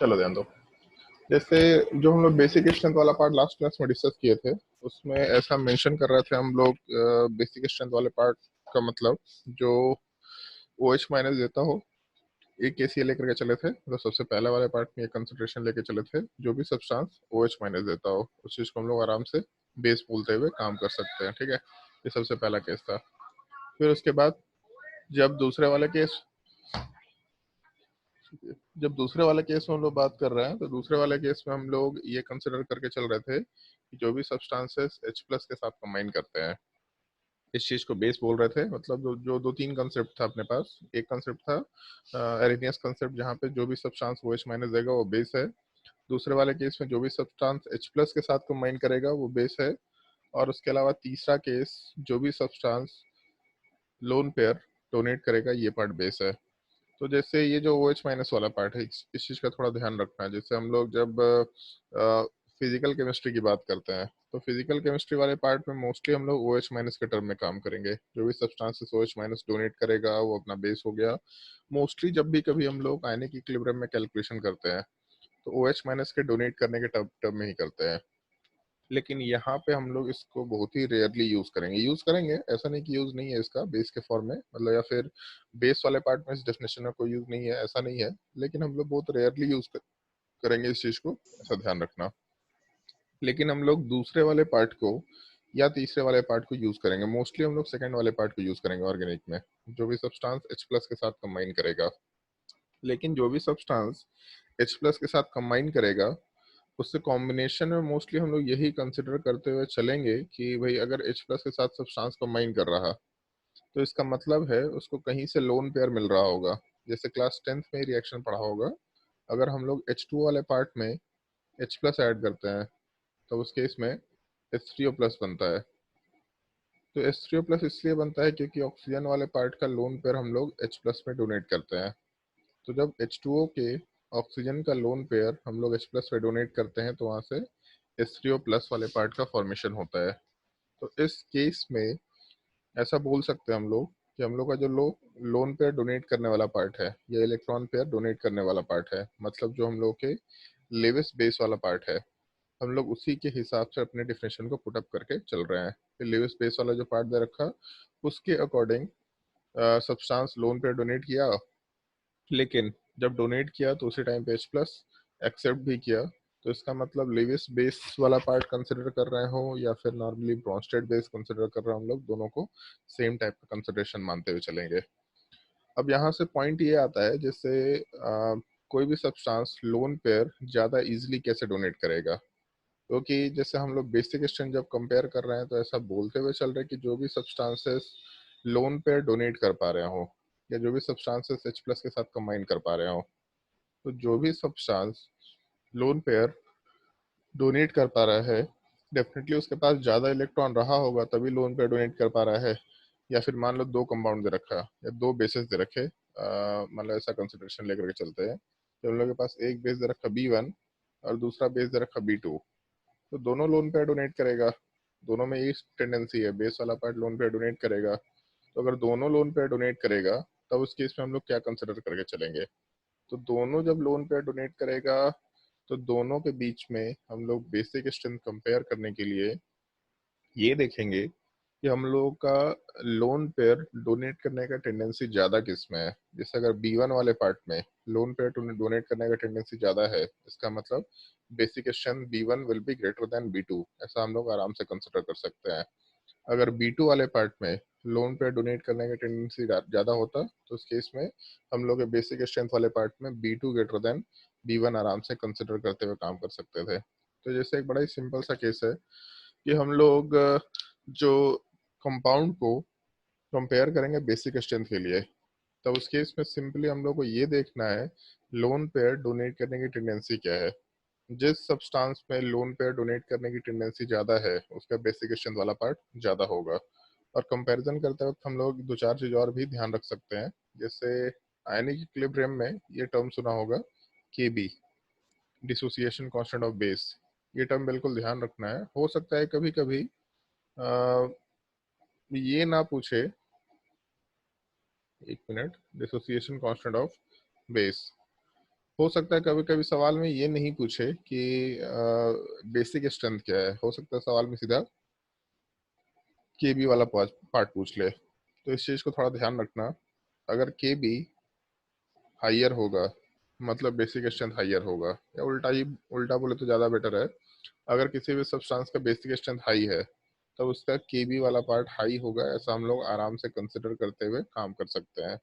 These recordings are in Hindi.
चलो ध्यान दो। जैसे जो हम लोग बेसिक स्ट्रेंथ वाला पार्ट लास्ट क्लास में डिस्कस किए थे, उसमें ऐसा मेंशन कर रहे थे हम लोग, बेसिक स्ट्रेंथ वाले पार्ट का मतलब जो ओ एच माइनस देता हो, एक केस ये लेकर के चले थे। तो सबसे पहले वाले पार्ट में ये कंसिडरेशन लेके चले थे, जो भी सब्सटेंस ओ एच माइनस देता हो उस चीज को हम लोग आराम से बेस बोलते हुए काम कर सकते हैं। ठीक है, ये सबसे पहला केस था। फिर उसके बाद जब दूसरे वाले केस जब दूसरे वाले केस में हम लोग बात कर रहे हैं, तो दूसरे वाले केस में हम लोग ये कंसिडर करके चल रहे थे कि जो भी सब्सटेंसेस H प्लस के साथ कंबाइन करते हैं, इस चीज को बेस बोल रहे थे। मतलब जो दो तीन कंसेप्ट था अपने पास। एक कंसेप्ट था एरिनियस कंसेप्ट, जहाँ पे जो भी सब्सटेंस वो H माइनस देगा वो बेस है। दूसरे वाले केस में जो भी सब्सटेंस H प्लस के साथ कंबाइन करेगा वो बेस है। और उसके अलावा तीसरा केस, जो भी सब्सटेंस लोन पेयर डोनेट करेगा, ये पार्ट बेस है। तो जैसे ये जो ओ एच माइनस वाला पार्ट है, इस चीज़ का थोड़ा ध्यान रखना है। जैसे हम लोग जब फिजिकल केमिस्ट्री की बात करते हैं, तो फिजिकल केमिस्ट्री वाले पार्ट में मोस्टली हम लोग ओ एच माइनस के टर्म में काम करेंगे। जो भी substances O H minus donate करेगा वो अपना बेस हो गया। मोस्टली जब भी कभी हम लोग आयनिक इक्विलिब्रियम में कैलकुलेशन करते हैं, तो ओ एच माइनस के डोनेट करने के टर्म में ही करते हैं। लेकिन यहाँ पे हम लोग इसको बहुत ही रेयरली यूज करेंगे, ऐसा नहीं कि यूज नहीं है इसका बेस के फॉर्म में, मतलब या फिर बेस वाले पार्ट में इस डेफिनेशन में कोई यूज नहीं है, ऐसा नहीं है। लेकिन हम लोग बहुत रेयरली करेंगे इस चीज को, ऐसा ध्यान रखना। लेकिन हम लोग दूसरे वाले पार्ट को या तीसरे वाले पार्ट को यूज करेंगे। मोस्टली हम लोग सेकंड वाले पार्ट को यूज करेंगे ऑर्गेनिक में, जो भी सब्सटेंस H प्लस के साथ कंबाइन करेगा। लेकिन जो भी सब्सटेंस H प्लस के साथ कंबाइन करेगा, उससे कॉम्बिनेशन में मोस्टली हम लोग यही कंसिडर करते हुए चलेंगे कि भाई अगर H प्लस के साथ सब्सटेंस कंबाइन कर रहा, तो इसका मतलब है उसको कहीं से लोन पेयर मिल रहा होगा। जैसे क्लास 10th में रिएक्शन पढ़ा होगा, अगर हम लोग H2 वाले पार्ट में H प्लस ऐड करते हैं, तो उस केस में H3O प्लस बनता है। तो H3O प्लस इसलिए बनता है क्योंकि ऑक्सीजन वाले पार्ट का लोन पेयर हम लोग H प्लस में डोनेट करते हैं। तो जब H2O के ऑक्सीजन का लोन पेयर हम लोग H प्लस पे डोनेट करते हैं, तो वहाँ से H3O प्लस वाले पार्ट का फॉर्मेशन होता है। तो इस केस में ऐसा बोल सकते हैं हम लोग कि हम लोग का जो लोन पेयर डोनेट करने वाला पार्ट है, या इलेक्ट्रॉन पेयर डोनेट करने वाला पार्ट है, मतलब जो हम लोग के लेविस बेस वाला पार्ट है, हम लोग उसी के हिसाब से अपने डिफिनेशन को पुटअप करके चल रहे हैं। लेविस बेस वाला जो पार्ट दे रखा, उसके according substance lone pair donate किया। लेकिन जब डोनेट किया तो उसी टाइम पे H प्लस एक्सेप्ट भी किया। तो इसका मतलब लेविस बेस वाला पार्ट कंसिडर कर रहे हो या फिर नॉर्मली ब्रॉन्स्टेड बेस कंसिडर कर रहे हो, हम लोग दोनों को सेम टाइप का कंसिडरेशन मानते हुए चलेंगे। अब यहाँ से पॉइंट ये आता है, जैसे कोई भी सब्सटेंस लोन पेयर ज़्यादा इजीली कैसे डोनेट करेगा। क्योंकि जैसे हम लोग बेसिक स्ट्रेंथ जब कंपेयर कर रहे हैं, तो ऐसा बोलते हुए चल रहे हैं कि जो भी सब्सटेंसेस लोन पेयर डोनेट कर पा रहे हो, या जो भी सब्सटेंसेस H प्लस के साथ कंबाइन कर पा रहे हो, तो जो भी सब्सटेंस लोन पेयर डोनेट कर पा रहा है, डेफिनेटली उसके पास ज़्यादा इलेक्ट्रॉन रहा होगा, तभी लोन पेयर डोनेट कर पा रहा है। या फिर मान लो दो कंपाउंड दे रखा या दो बेसेस दे रखे, मतलब ऐसा कंसिडरेशन लेकर के चलते हैं कि हम लोग के पास एक बेस दे रखा B1 और दूसरा बेस दे रखा B2। तो दोनों लोन पेयर डोनेट करेगा, दोनों में ये टेंडेंसी है, बेस वाला पार्ट लोन पेयर डोनेट करेगा। तो अगर दोनों लोन पेयर डोनेट करेगा, तब उस केस में हम लोग क्या कंसिडर करके चलेंगे। तो दोनों जब लोन पेयर डोनेट करेगा, तो दोनों के बीच में हम लोग बेसिक स्ट्रेंथ कंपेयर करने के लिए ये देखेंगे कि हम लोगों का लोन पेयर डोनेट करने का टेंडेंसी ज़्यादा किस में है। जैसे अगर B1 वाले पार्ट में लोन पेयर डोनेट करने का टेंडेंसी ज़्यादा है, इसका मतलब basic strength B1 will be greater than B2, ऐसा हम लोग आराम से कंसिडर कर सकते हैं। अगर B2 वाले पार्ट में लोन पेयर डोनेट करने का टेंडेंसी ज़्यादा होता, तो उस केस में हम लोग बेसिक स्ट्रेंथ वाले पार्ट में B2 ग्रेटर देन B1 आराम से कंसिडर करते हुए काम कर सकते थे। तो जैसे एक बड़ा ही सिंपल सा केस है कि हम लोग जो कंपाउंड को कंपेयर करेंगे बेसिक स्ट्रेंथ के लिए, तो उस केस में सिंपली हम लोग को ये देखना है लोन पेयर डोनेट करने की टेंडेंसी क्या है। जिस सब्सटेंस में लोन पेयर डोनेट करने की टेंडेंसी ज़्यादा है, उसका बेसिक स्ट्रेंथ वाला पार्ट ज़्यादा होगा। और कंपैरिजन करते वक्त हम लोग दो चार चीज़ और भी ध्यान रख सकते हैं। जैसे आयनिक इक्विलिब्रियम में ये टर्म सुना होगा, KB, dissociation constant of base. ये टर्म बिल्कुल ध्यान रखना है। हो सकता है कभी कभी ये ना पूछे, एक minute, dissociation constant of base, हो सकता है कभी कभी सवाल में ये नहीं पूछे कि बेसिक स्ट्रेंथ क्या है, हो सकता है सवाल में सीधा केबी वाला पार्ट पूछ ले। तो इस चीज को थोड़ा ध्यान रखना। अगर केबी हाइयर होगा मतलब बेसिक स्ट्रेंथ हाइयर होगा, या उल्टा बोले तो ज्यादा बेटर है। अगर किसी भी सब्सटेंस का बेसिक स्ट्रेंथ हाई है तब उसका केबी वाला पार्ट हाई होगा, ऐसा हम लोग आराम से कंसिडर करते हुए काम कर सकते हैं।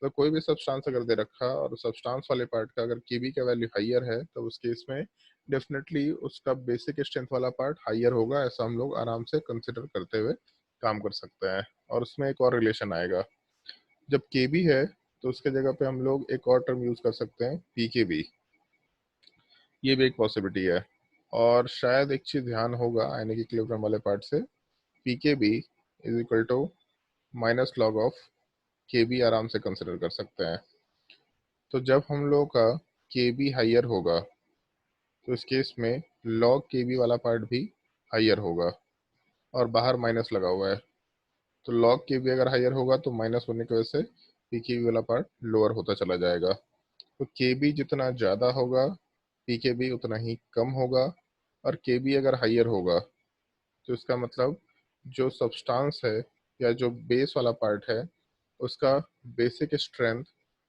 तो कोई भी सब्सटेंस अगर दे रखा और सब्सटेंस वाले पार्ट का अगर केबी का वैल्यू हाइयर है तो उस केस में डेफिनेटली उसका बेसिक स्ट्रेंथ वाला पार्ट हाइयर होगा, ऐसा हम लोग आराम से कंसिडर करते हुए काम कर सकते हैं। और उसमें एक और रिलेशन आएगा, जब केबी है तो उसके जगह पे हम लोग एक और टर्म यूज कर सकते हैं पीकेबी। ये भी एक पॉसिबिलिटी है। और शायद एक चीज ध्यान होगा आने की इक्विलिब्रियम वाले पार्ट से, pKb is equal to minus log of Kb आराम से कंसिडर कर सकते हैं। तो जब हम लोग का केबी हाइयर होगा तो इस केस में लॉग केबी वाला पार्ट भी हाइयर होगा, और बाहर माइनस लगा हुआ है। तो लॉग केबी अगर हाइयर होगा तो माइनस होने की वजह से पीकेबी वाला पार्ट लोअर होता चला जाएगा। तो केबी जितना ज़्यादा होगा पीकेबी उतना ही कम होगा। और केबी अगर हाइयर होगा तो इसका मतलब जो सब्सटेंस है या जो बेस वाला पार्ट है उसका बेसिक स्ट्रेंथ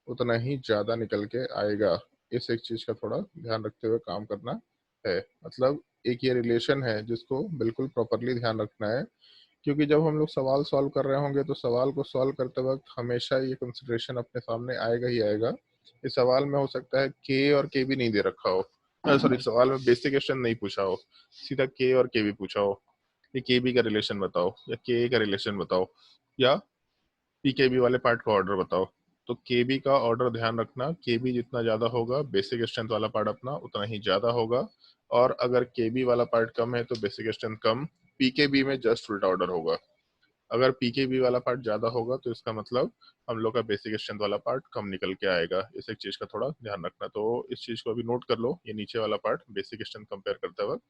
उतना ही ज़्यादा निकल के आएगा। इस एक चीज़ का थोड़ा ध्यान रखते हुए काम करना है। मतलब एक ये रिलेशन है जिसको बिल्कुल प्रॉपरली ध्यान रखना है, क्योंकि जब हम लोग सवाल सॉल्व कर रहे होंगे तो सवाल को सॉल्व करते वक्त हमेशा ये कंसिडरेशन अपने सामने आएगा ही आएगा। इस सवाल में हो सकता है के और के भी नहीं दे रखा हो, सॉरी सवाल में बेसिक क्वेश्चन नहीं पूछा हो, सीधा के और के भी पूछा हो, ये के बी का रिलेशन बताओ या के का रिलेशन बताओ या पीकेबी वाले पार्ट का ऑर्डर बताओ। तो केबी का ऑर्डर ध्यान रखना, केबी जितना ज्यादा होगा बेसिक स्ट्रेंथ वाला पार्ट अपना उतना ही ज्यादा होगा। और अगर केबी वाला पार्ट कम है तो बेसिक स्ट्रेंथ कम। पीकेबी में जस्ट उल्टा ऑर्डर होगा। अगर पीकेबी वाला पार्ट ज्यादा होगा तो इसका मतलब हम लोग का बेसिक स्ट्रेंथ वाला पार्ट कम निकल के आएगा। इस एक चीज का थोड़ा ध्यान रखना। तो इस चीज को अभी नोट कर लो, ये नीचे वाला पार्ट बेसिक स्ट्रेंथ कंपेयर करते वक्त।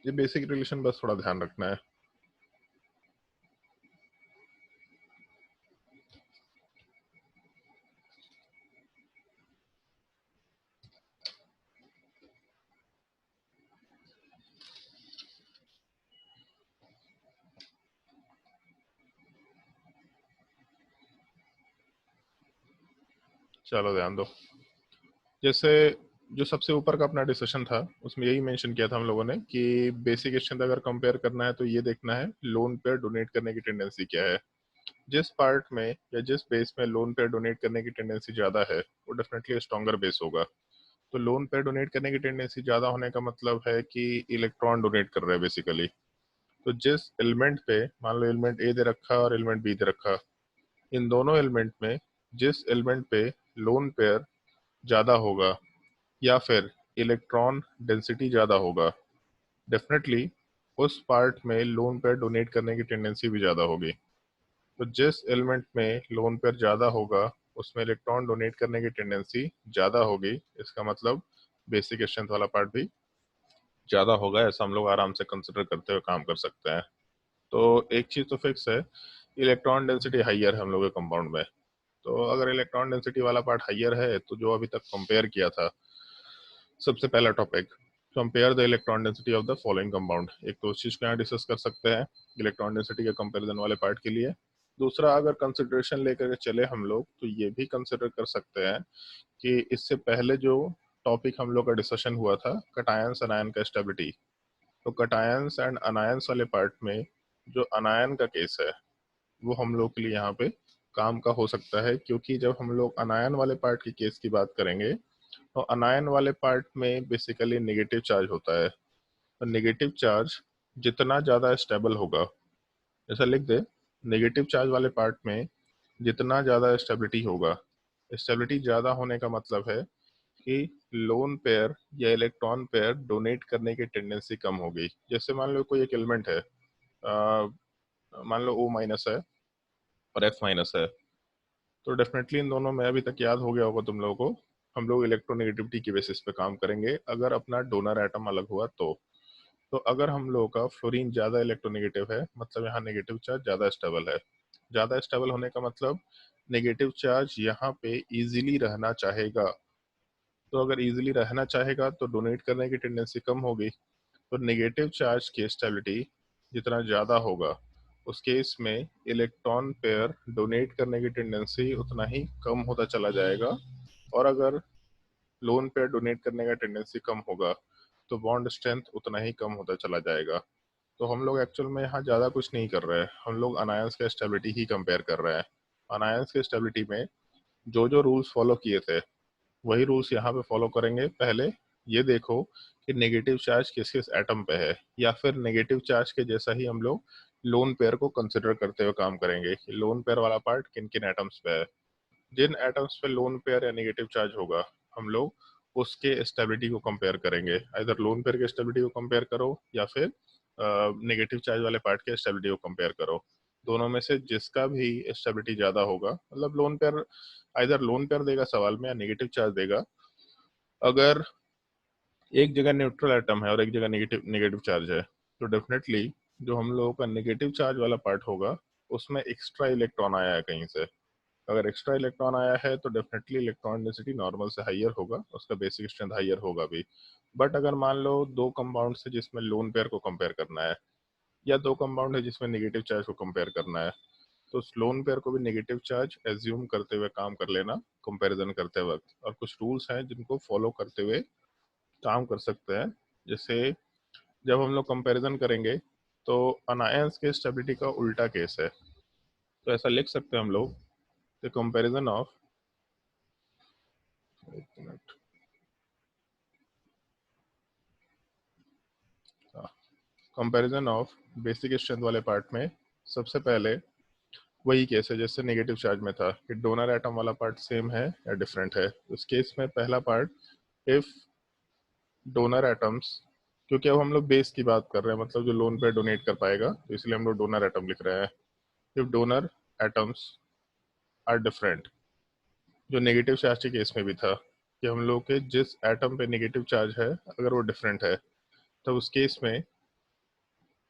ये बेसिक रिलेशन बस थोड़ा ध्यान रखना है। चलो ध्यान दो। जैसे जो सबसे ऊपर का अपना डिस्कशन था उसमें यही मेंशन किया था हम लोगों ने कि बेसिक स्ट्रेंथ अगर कंपेयर करना है तो ये देखना है लोन पे डोनेट करने की टेंडेंसी क्या है। जिस पार्ट में या जिस बेस में लोन पे डोनेट करने की टेंडेंसी ज्यादा है वो डेफिनेटली स्ट्रॉन्गर बेस होगा। तो लोन पे डोनेट करने की टेंडेंसी ज्यादा होने का मतलब है कि इलेक्ट्रॉन डोनेट कर रहे हैं बेसिकली। तो जिस एलिमेंट पे मान लो एलिमेंट ए दे रखा और एलिमेंट बी दे रखा, इन दोनों एलिमेंट में जिस एलिमेंट पे लोन पेयर ज्यादा होगा या फिर इलेक्ट्रॉन डेंसिटी ज़्यादा होगा, डेफिनेटली उस पार्ट में लोन पेयर डोनेट करने की टेंडेंसी भी ज़्यादा होगी। तो जिस एलिमेंट में लोन पेयर ज़्यादा होगा उसमें इलेक्ट्रॉन डोनेट करने की टेंडेंसी ज़्यादा होगी। इसका मतलब बेसिक स्ट्रेंथ वाला पार्ट भी ज़्यादा होगा, ऐसा हम लोग आराम से कंसिडर करते हुए काम कर सकते हैं। तो एक चीज़ तो फिक्स है, इलेक्ट्रॉन डेंसिटी हाइयर है हम लोग के कंपाउंड में। तो अगर इलेक्ट्रॉन डेंसिटी वाला पार्ट हाइयर है तो जो अभी तक कंपेयर किया था, सबसे पहला topic, compare the electron density of the following compound. एक तो उस चीज को यहाँ डिस्कस कर सकते हैं इलेक्ट्रॉन डेंसिटी के कंपैरिजन वाले पार्ट के लिए। दूसरा, अगर कंसिडरेशन लेकर के चले हम लोग तो ये भी कंसिडर कर सकते हैं कि इससे पहले जो टॉपिक हम लोग का डिस्कशन हुआ था कटायंस अनायन का स्टेबिलिटी, तो कटायंस एंड अनायंस वाले पार्ट में जो अनायन का केस है वो हम लोग के लिए यहाँ पे काम का हो सकता है, क्योंकि जब हम लोग अनायन वाले पार्ट की केस की बात करेंगे तो अनायन वाले पार्ट में बेसिकली नेगेटिव चार्ज होता है। तो नेगेटिव चार्ज जितना ज़्यादा स्टेबल होगा, ऐसा लिख दे, नेगेटिव चार्ज वाले पार्ट में जितना ज़्यादा स्टेबिलिटी होगा, स्टेबिलिटी ज़्यादा होने का मतलब है कि लोन पेयर या इलेक्ट्रॉन पेयर डोनेट करने की टेंडेंसी कम होगी। जैसे मान लो कोई एक एलिमेंट है, मान लो O- है और F- है। तो डेफिनेटली इन दोनों में अभी तक याद हो गया होगा तुम लोगों को, हम लोग इलेक्ट्रोनेगेटिविटी की बेसिस पे काम करेंगे अगर अपना डोनर एटम अलग हुआ तो अगर हम लोगों का फ्लोरीन ज्यादा इलेक्ट्रोनेगेटिव है, मतलब यहाँ नेगेटिव चार्ज ज्यादा स्टेबल है। ज्यादा स्टेबल होने का मतलब नेगेटिव चार्ज यहाँ पे इजीली रहना चाहेगा। तो अगर इजीली रहना चाहेगा तो डोनेट करने की टेंडेंसी कम होगी। तो नेगेटिव चार्ज की स्टेबिलिटी जितना ज़्यादा होगा उस केस में इलेक्ट्रॉन पेयर डोनेट करने की टेंडेंसी उतना ही कम होता चला जाएगा। और अगर लोन पेयर डोनेट करने का टेंडेंसी कम होगा तो बॉन्ड स्ट्रेंथ उतना ही कम होता चला जाएगा। तो हम लोग एक्चुअल में यहाँ ज़्यादा कुछ नहीं कर रहे हैं, हम लोग अनायंस का स्टेबिलिटी ही कंपेयर कर रहे हैं। अनायंस के स्टेबिलिटी में जो जो रूल्स फॉलो किए थे वही रूल्स यहाँ पे फॉलो करेंगे। पहले ये देखो कि नेगेटिव चार्ज किस किस एटम पे है, या फिर नेगेटिव चार्ज के जैसा ही हम लोग लोन पेयर को कंसिडर करते हुए काम करेंगे कि लोन पेयर वाला पार्ट किन किन एटम्स पे है। जिन एटम्स पे लोन पेयर या नेगेटिव चार्ज होगा हम लोग उसके स्टेबिलिटी को कंपेयर करेंगे। इधर लोन पेयर के स्टेबिलिटी को कंपेयर करो या फिर नेगेटिव चार्ज वाले पार्ट के स्टेबिलिटी को कंपेयर करो। दोनों में से जिसका भी स्टेबिलिटी ज्यादा होगा, मतलब लोन पेयर इधर लोन पेयर देगा सवाल में या नेगेटिव चार्ज देगा। अगर एक जगह न्यूट्रल एटम है और एक जगह नेगेटिव नेगेटिव चार्ज है तो डेफिनेटली जो हम लोगों का नेगेटिव चार्ज वाला पार्ट होगा उसमें एक्स्ट्रा इलेक्ट्रॉन आया है कहीं से। अगर एक्स्ट्रा इलेक्ट्रॉन आया है तो डेफिनेटली इलेक्ट्रॉन डेंसिटी नॉर्मल से हाइयर होगा, उसका बेसिक स्ट्रेंथ हाइयर होगा भी। बट अगर मान लो दो कंपाउंड से जिसमें लोन पेयर को कंपेयर करना है, या दो कंपाउंड है जिसमें नेगेटिव चार्ज को कंपेयर करना है, तो लोन पेयर को भी नेगेटिव चार्ज एज्यूम करते हुए काम कर लेना कंपैरिजन करते वक्त। और कुछ रूल्स हैं जिनको फॉलो करते हुए काम कर सकते हैं। जैसे जब हम लोग कंपैरिजन करेंगे तो अनायंस के स्टेबिलिटी का उल्टा केस है, तो ऐसा लिख सकते हैं हम लोग द कंपैरिजन ऑफ, एक minute, comparison of basic strength वाले पार्ट में सबसे पहले वही केस है जैसे नेगेटिव चार्ज में था कि डोनर एटम वाला पार्ट सेम है या डिफरेंट है। उस केस में पहला पार्ट, इफ डोनर एटम्स, क्योंकि अब हम लोग बेस की बात कर रहे हैं मतलब जो लोन पे डोनेट कर पाएगा, तो इसलिए हम लोग डोनर एटम लिख रहे हैं। If donor atoms are different, जो नेगेटिव चार्ज के केस में भी था कि हम लोग के जिस एटम पे नेगेटिव चार्ज है अगर वो डिफरेंट है, तब उस केस में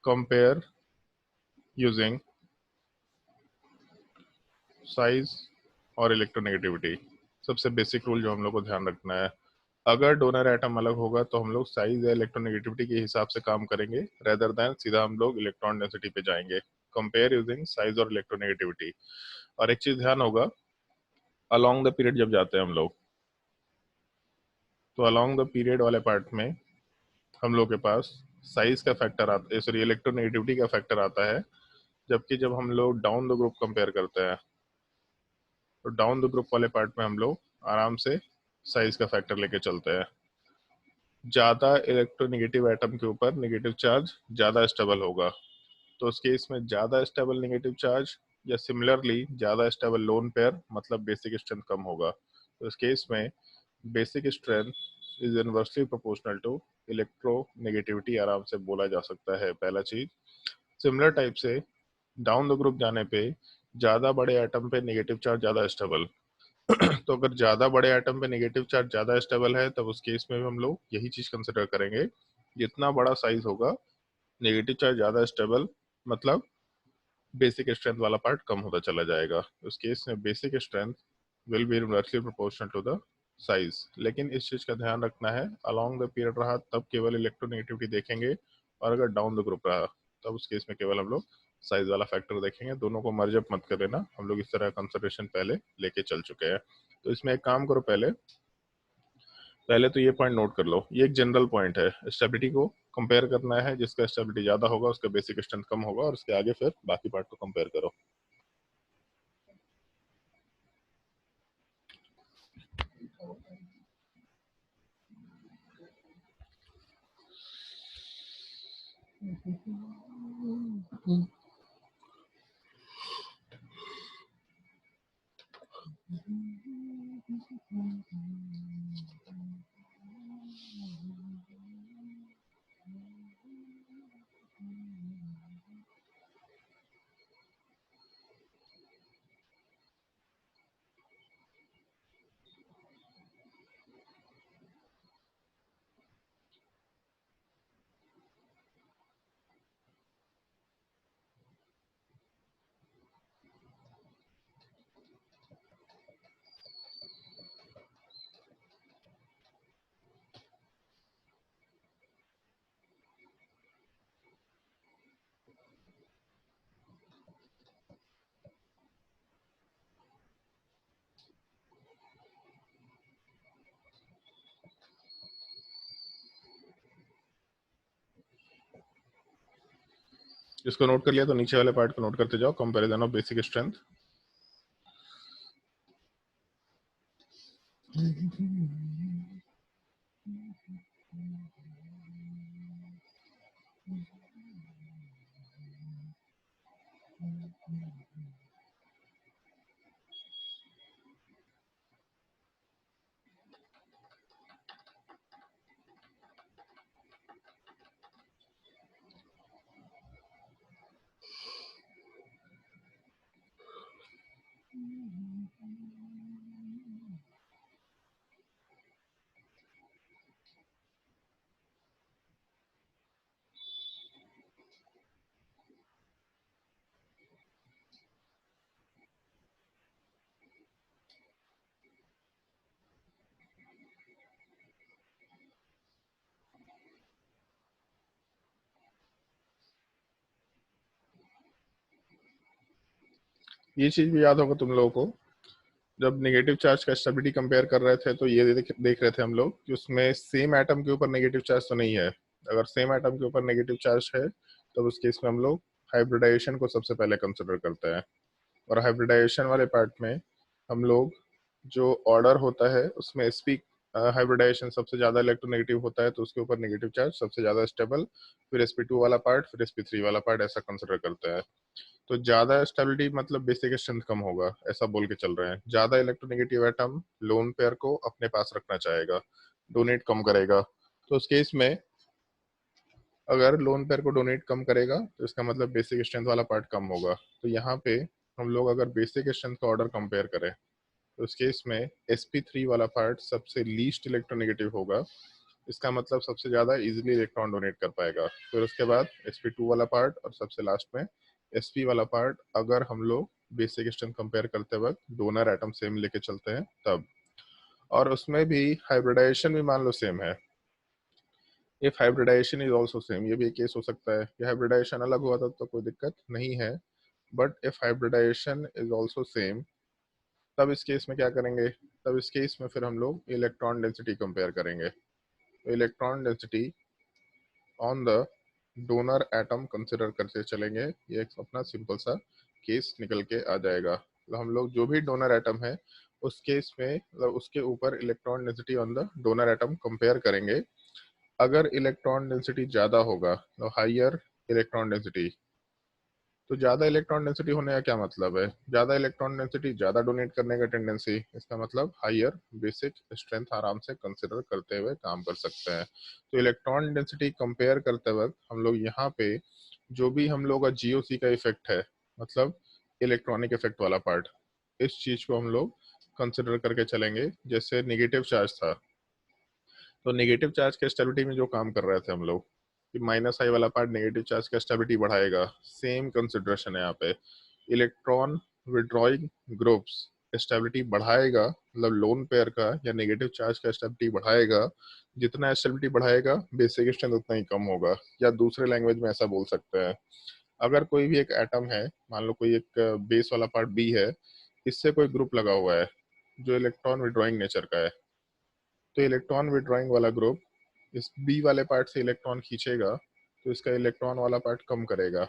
कंपेयर यूजिंग साइज और इलेक्ट्रोनेगेटिविटी। सबसे बेसिक रूल जो हम लोग को ध्यान रखना है, अगर डोनर एटम अलग होगा तो हम लोग साइज या इलेक्ट्रोनेगेटिविटी के हिसाब से काम करेंगे रेदर देन सीधा हम लोग इलेक्ट्रॉन डेंसिटी पे जाएंगे। कंपेयर यूजिंग साइज और इलेक्ट्रोनेगेटिविटी। और एक चीज ध्यान होगा, अलोंग द पीरियड जब जाते हैं हम लोग, तो अलोंग द पीरियड वाले पार्ट में हम लोग के पास साइज का फैक्टर आता है, सॉरी इलेक्ट्रोनेगेटिविटी का फैक्टर आता है। जबकि जब हम लोग डाउन द ग्रुप कंपेयर करते हैं तो डाउन द ग्रुप वाले पार्ट में हम लोग आराम से साइज का फैक्टर लेके चलते हैं। ज्यादा इलेक्ट्रोनेगेटिव एटम के ऊपर नेगेटिव चार्ज ज्यादा स्टेबल होगा, तो उस केस में ज्यादा स्टेबल नेगेटिव चार्ज या सिमिलरली ज्यादा स्टेबल लोन पेयर मतलब बेसिक स्ट्रेंथ कम होगा। तो इस केस में basic strength is inversely proportional to electronegativity आराम से बोला जा सकता है। पहला चीज, सिमिलर टाइप से डाउन द ग्रुप जाने पे ज्यादा बड़े एटम पे नेगेटिव चार्ज ज्यादा स्टेबल। तो अगर ज्यादा बड़े एटम पे नेगेटिव चार्ज ज्यादा स्टेबल है तब उस केस में भी हम लोग यही चीज कंसिडर करेंगे। जितना बड़ा साइज होगा नेगेटिव चार्ज ज्यादा स्टेबल, मतलब बेसिक स्ट्रेंथ वाला पार्ट कम होता चला जाएगा। उस केस में basic strength will be inversely proportional to the size. लेकिन इस चीज का ध्यान रखना है, अलोंग द पीरियड रहा तब केवल इलेक्ट्रोनेगेटिविटी देखेंगे, और अगर डाउन द ग्रुप रहा तब उस केस में केवल हम लोग साइज वाला फैक्टर देखेंगे। दोनों को मर्ज अप मत कर लेना, हम लोग इस तरह कंसिडरेशन पहले लेके चल चुके हैं। तो इसमें एक काम करो, पहले पहले तो ये पॉइंट नोट कर लो, ये एक जनरल पॉइंट है, स्टेबिलिटी को कंपेयर करना है, जिसका स्टेबिलिटी ज्यादा होगा उसका बेसिक स्ट्रेंथ कम होगा, और उसके आगे फिर बाकी पार्ट को कंपेयर करो। इसको नोट कर लिया तो नीचे वाले पार्ट को नोट करते जाओ, कंपैरिजन ऑफ बेसिक स्ट्रेंथ। ये चीज भी याद होगा तुम लोगों को, जब नेगेटिव चार्ज का स्टेबिलिटी कंपेयर कर रहे थे तो ये देख रहे थे हम लोग कि उसमें सेम एटम के ऊपर नेगेटिव चार्ज तो नहीं है। अगर सेम एटम के ऊपर नेगेटिव चार्ज है तो उस केस में हम लोग हाइब्रिडाइजेशन को सबसे पहले कंसिडर करते हैं। और हाइब्रिडाइजेशन वाले पार्ट में हम लोग जो ऑर्डर होता है उसमें sp हाइब्रिडाइजेशन सबसे ज्यादा इलेक्ट्रोनेगेटिव होता है तो उसके ऊपर नेगेटिव चार्ज सबसे ज्यादा स्टेबल, फिर sp2 वाला पार्ट, फिर sp3 वाला पार्ट, ऐसा कंसिडर करते हैं। तो ज्यादा स्टेबिलिटी मतलब बेसिक स्ट्रेंथ कम होगा, ऐसा बोल के चल रहे हैं। ज्यादा इलेक्ट्रोनेगेटिव एटम लोन पेयर को अपने पास रखना चाहेगा, डोनेट कम करेगा। तो उस केस में अगर लोन पेयर को डोनेट कम करेगा तो इसका मतलब बेसिक स्ट्रेंथ वाला पार्ट कम होगा। तो यहाँ पे हम लोग अगर बेसिक स्ट्रेंथ का ऑर्डर कंपेयर करें तो उस केस में sp3 वाला पार्ट सबसे लीस्ट इलेक्ट्रोनेगेटिव होगा। इसका मतलब सबसे ज्यादा इजीली इलेक्ट्रॉन डोनेट कर पाएगा। फिर उसके बाद sp2 वाला पार्ट और सबसे लास्ट में sp वाला पार्ट, अगर हम लोग बेसिक स्ट्रेंथ कंपेयर करते वक्त डोनर एटम सेम लेके चलते हैं तब। और उसमें भी हाइब्रिडाइजेशन भी मान लो सेम है, if hybridisation is also same, ये भी एक केस हो सकता है कि हाइब्रिडाइजेशन अलग हुआ था तो कोई दिक्कत नहीं है, but if hybridisation is also same तब इस केस में क्या करेंगे, तब इस केस में फिर हम लोग इलेक्ट्रॉन डेंसिटी कंपेयर करेंगे। तो electron density on the donor atom consider करते चलेंगे, ये एक अपना सिंपल सा केस निकल के आ जाएगा। तो हम लोग जो भी डोनर एटम है उस केस में मतलब उसके ऊपर electron density on the donor atom compare करेंगे। अगर इलेक्ट्रॉन डेंसिटी ज्यादा होगा तो हाइयर इलेक्ट्रॉन डेंसिटी, तो ज्यादा इलेक्ट्रॉन डेंसिटी होने का क्या मतलब है, ज्यादा इलेक्ट्रॉन डेंसिटी ज्यादा डोनेट करने का टेंडेंसी, इसका मतलब हाइयर बेसिक स्ट्रेंथ आराम से कंसिडर करते हुए काम कर सकते हैं। तो इलेक्ट्रॉन डेंसिटी कंपेयर करते वक्त हम लोग यहाँ पे जो भी हम लोग का जीओसी का इफेक्ट है, मतलब इलेक्ट्रॉनिक इफेक्ट वाला पार्ट, इस चीज को हम लोग कंसिडर करके चलेंगे। जैसे नेगेटिव चार्ज था तो नेगेटिव चार्ज के स्टेबिलिटी में जो काम कर रहे थे हम लोग कि माइनस आई वाला पार्ट नेगेटिव चार्ज का स्टेबिलिटी बढ़ाएगा, सेम कंसिडरेशन है यहाँ पे। इलेक्ट्रॉन विड्रॉइंग ग्रुप्स स्टेबिलिटी बढ़ाएगा, मतलब लोन पेयर का या नेगेटिव चार्ज का स्टेबिलिटी बढ़ाएगा। जितना स्टेबिलिटी बढ़ाएगा बेसिक स्ट्रेंथ उतना ही कम होगा, या दूसरे लैंग्वेज में ऐसा बोल सकते हैं, अगर कोई भी एक एटम है, मान लो कोई एक बेस वाला पार्ट बी है, इससे कोई ग्रुप लगा हुआ है जो इलेक्ट्रॉन विड्रॉइंग नेचर का है, तो इलेक्ट्रॉन विड्रॉइंग वाला ग्रुप इस बी वाले पार्ट से इलेक्ट्रॉन खींचेगा तो इसका इलेक्ट्रॉन वाला पार्ट कम करेगा।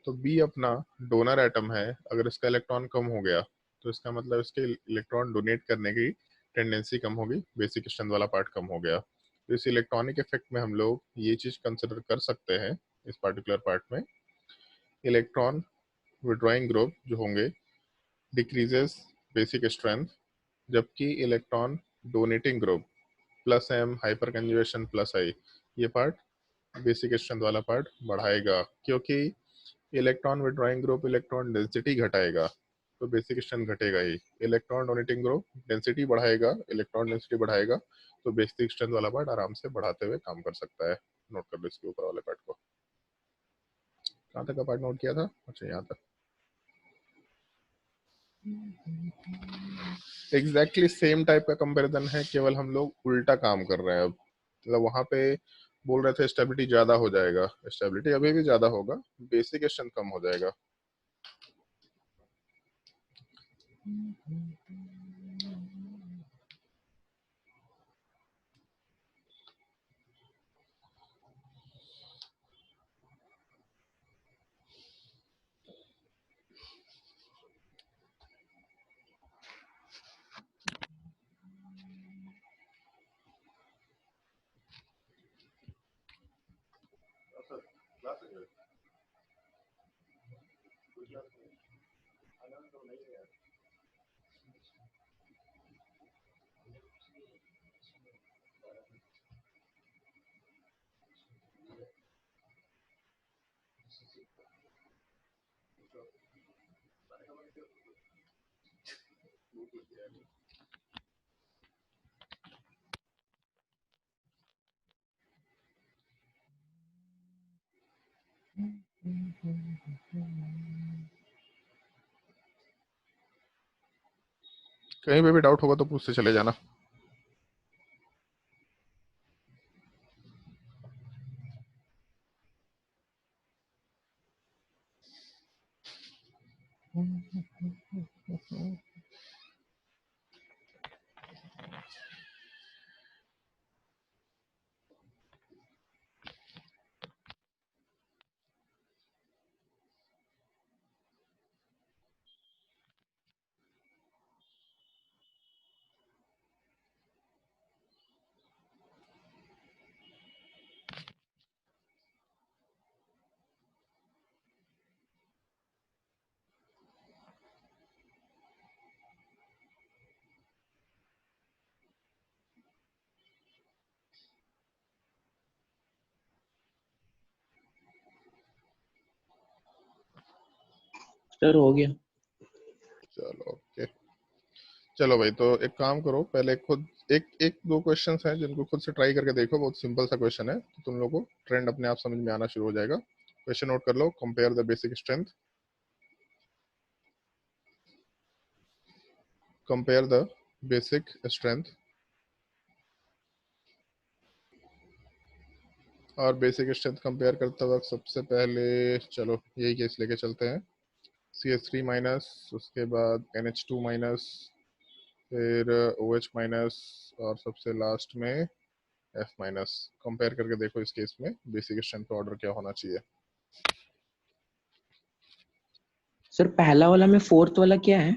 तो बी अपना डोनर एटम है, अगर इसका इलेक्ट्रॉन कम हो गया तो इसका मतलब इसके इलेक्ट्रॉन डोनेट करने की टेंडेंसी कम होगी, बेसिक स्ट्रेंथ वाला पार्ट कम हो गया। तो इस इलेक्ट्रॉनिक इफेक्ट में हम लोग ये चीज कंसिडर कर सकते हैं इस पर्टिकुलर पार्ट में, इलेक्ट्रॉन विड्रॉइंग ग्रुप जो होंगे डिक्रीजेस बेसिक स्ट्रेंथ, जबकि electron donating group plus M hyperconjugation plus I, ये पार्ट बेसिक स्ट्रेंथ वाला पार्ट बढ़ाएगा, क्योंकि electron withdrawing group electron density घटाएगा तो बेसिक स्ट्रेंथ घटेगा ही। इलेक्ट्रॉन डोनेटिंग ग्रुप डेंसिटी बढ़ाएगा, इलेक्ट्रॉन डेंसिटी बढ़ाएगा तो बेसिक स्ट्रेंथ वाला पार्ट आराम से बढ़ाते हुए काम कर सकता है। नोट कर लो इसके ऊपर वाले पार्ट को। कहाँ तक का पार्ट नोट किया था? अच्छा, यहाँ तक। एग्जैक्टली सेम टाइप का कंपैरिजन है, केवल हम लोग उल्टा काम कर रहे हैं अब। मतलब वहां पे बोल रहे थे स्टेबिलिटी ज्यादा हो जाएगा, स्टेबिलिटी अभी भी ज्यादा होगा, बेसिक स्ट्रेंथ कम हो जाएगा। कहीं पे भी डाउट होगा तो पूछते चले जाना। सर हो गया। चलो ओके। चलो भाई, तो एक काम करो, पहले खुद एक एक दो क्वेश्चंस हैं जिनको खुद से ट्राई करके देखो। बहुत सिंपल सा क्वेश्चन है, तो तुम लोगों को ट्रेंड अपने आप समझ में आना शुरू हो जाएगा। क्वेश्चन नोट कर लो। Compare the basic strength, compare the basic strength. और बेसिक स्ट्रेंथ कंपेयर करते वक्त सबसे पहले चलो यही केस लेके चलते हैं। CH3 माइनस, उसके बाद NH2 माइनस, फिर OH माइनस, और सबसे लास्ट में F माइनस। कंपेयर करके देखो इस केस में बेसिक स्ट्रेंथ का ऑर्डर क्या होना चाहिए। सर पहला वाला में फोर्थ वाला क्या है?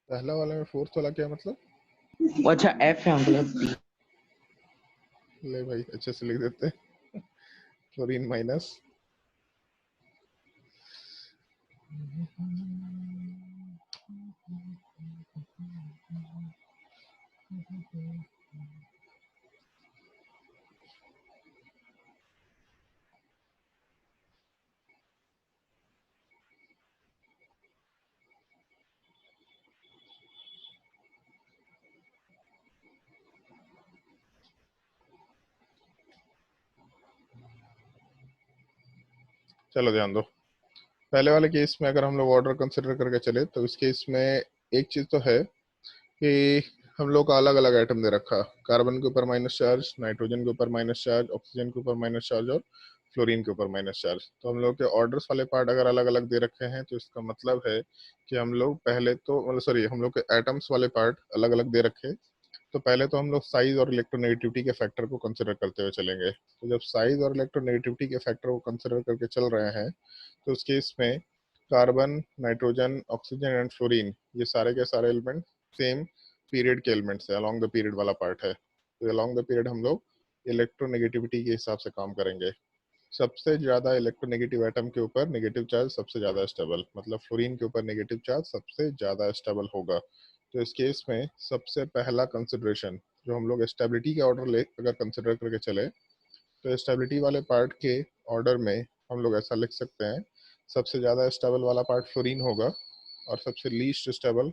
पहला वाले में फोर्थ वाला क्या मतलब? अच्छा एफ है मतलब। ले भाई, अच्छे से लिख देते हैं। फ्लोरीन माइनस, चलो ध्यान दो। पहले वाले केस में अगर हम लोग ऑर्डर कंसिडर करके चले तो इस केस में एक चीज तो है कि हम लोग का अलग अलग आइटम दे रखा। कार्बन के ऊपर माइनस चार्ज, नाइट्रोजन के ऊपर माइनस चार्ज, ऑक्सीजन के ऊपर माइनस चार्ज, और फ्लोरीन के ऊपर माइनस चार्ज। तो हम लोग के ऑर्डर्स वाले पार्ट अगर अलग अलग दे रखे हैं तो इसका मतलब है कि हम लोग पहले तो मतलब सॉरी, हम लोग के एटम्स वाले पार्ट अलग अलग दे रखे। तो पहले तो हम लोग साइज और इलेक्ट्रोनेगेटिविटी के फैक्टर को कंसिडर करते हुए चलेंगे। तो जब साइज और इलेक्ट्रोनेगेटिविटी के फैक्टर को कंसिडर करके चल रहे हैं तो उस केस में carbon, nitrogen, oxygen and fluorine, ये सारे के सारे एलिमेंट सेम पीरियड के एलिमेंट्स है, अलॉन्ग द पीरियड वाला पार्ट है। तो अलॉन्ग द पीरियड हम लोग इलेक्ट्रोनेगेटिविटी के हिसाब से काम करेंगे। सबसे ज्यादा इलेक्ट्रोनेगेटिव एटम के ऊपर नेगेटिव चार्ज सबसे ज्यादा स्टेबल, मतलब फ्लोरीन के ऊपर नेगेटिव चार्ज सबसे ज्यादा स्टेबल होगा। तो इस केस में सबसे पहला कंसिडरेशन जो हम लोग स्टेबिलिटी के ऑर्डर ले अगर कंसिडर करके चले तो स्टेबिलिटी वाले पार्ट के ऑर्डर में हम लोग ऐसा लिख सकते हैं, सबसे ज़्यादा स्टेबल वाला पार्ट फ्लोरीन होगा और सबसे लीस्ट स्टेबल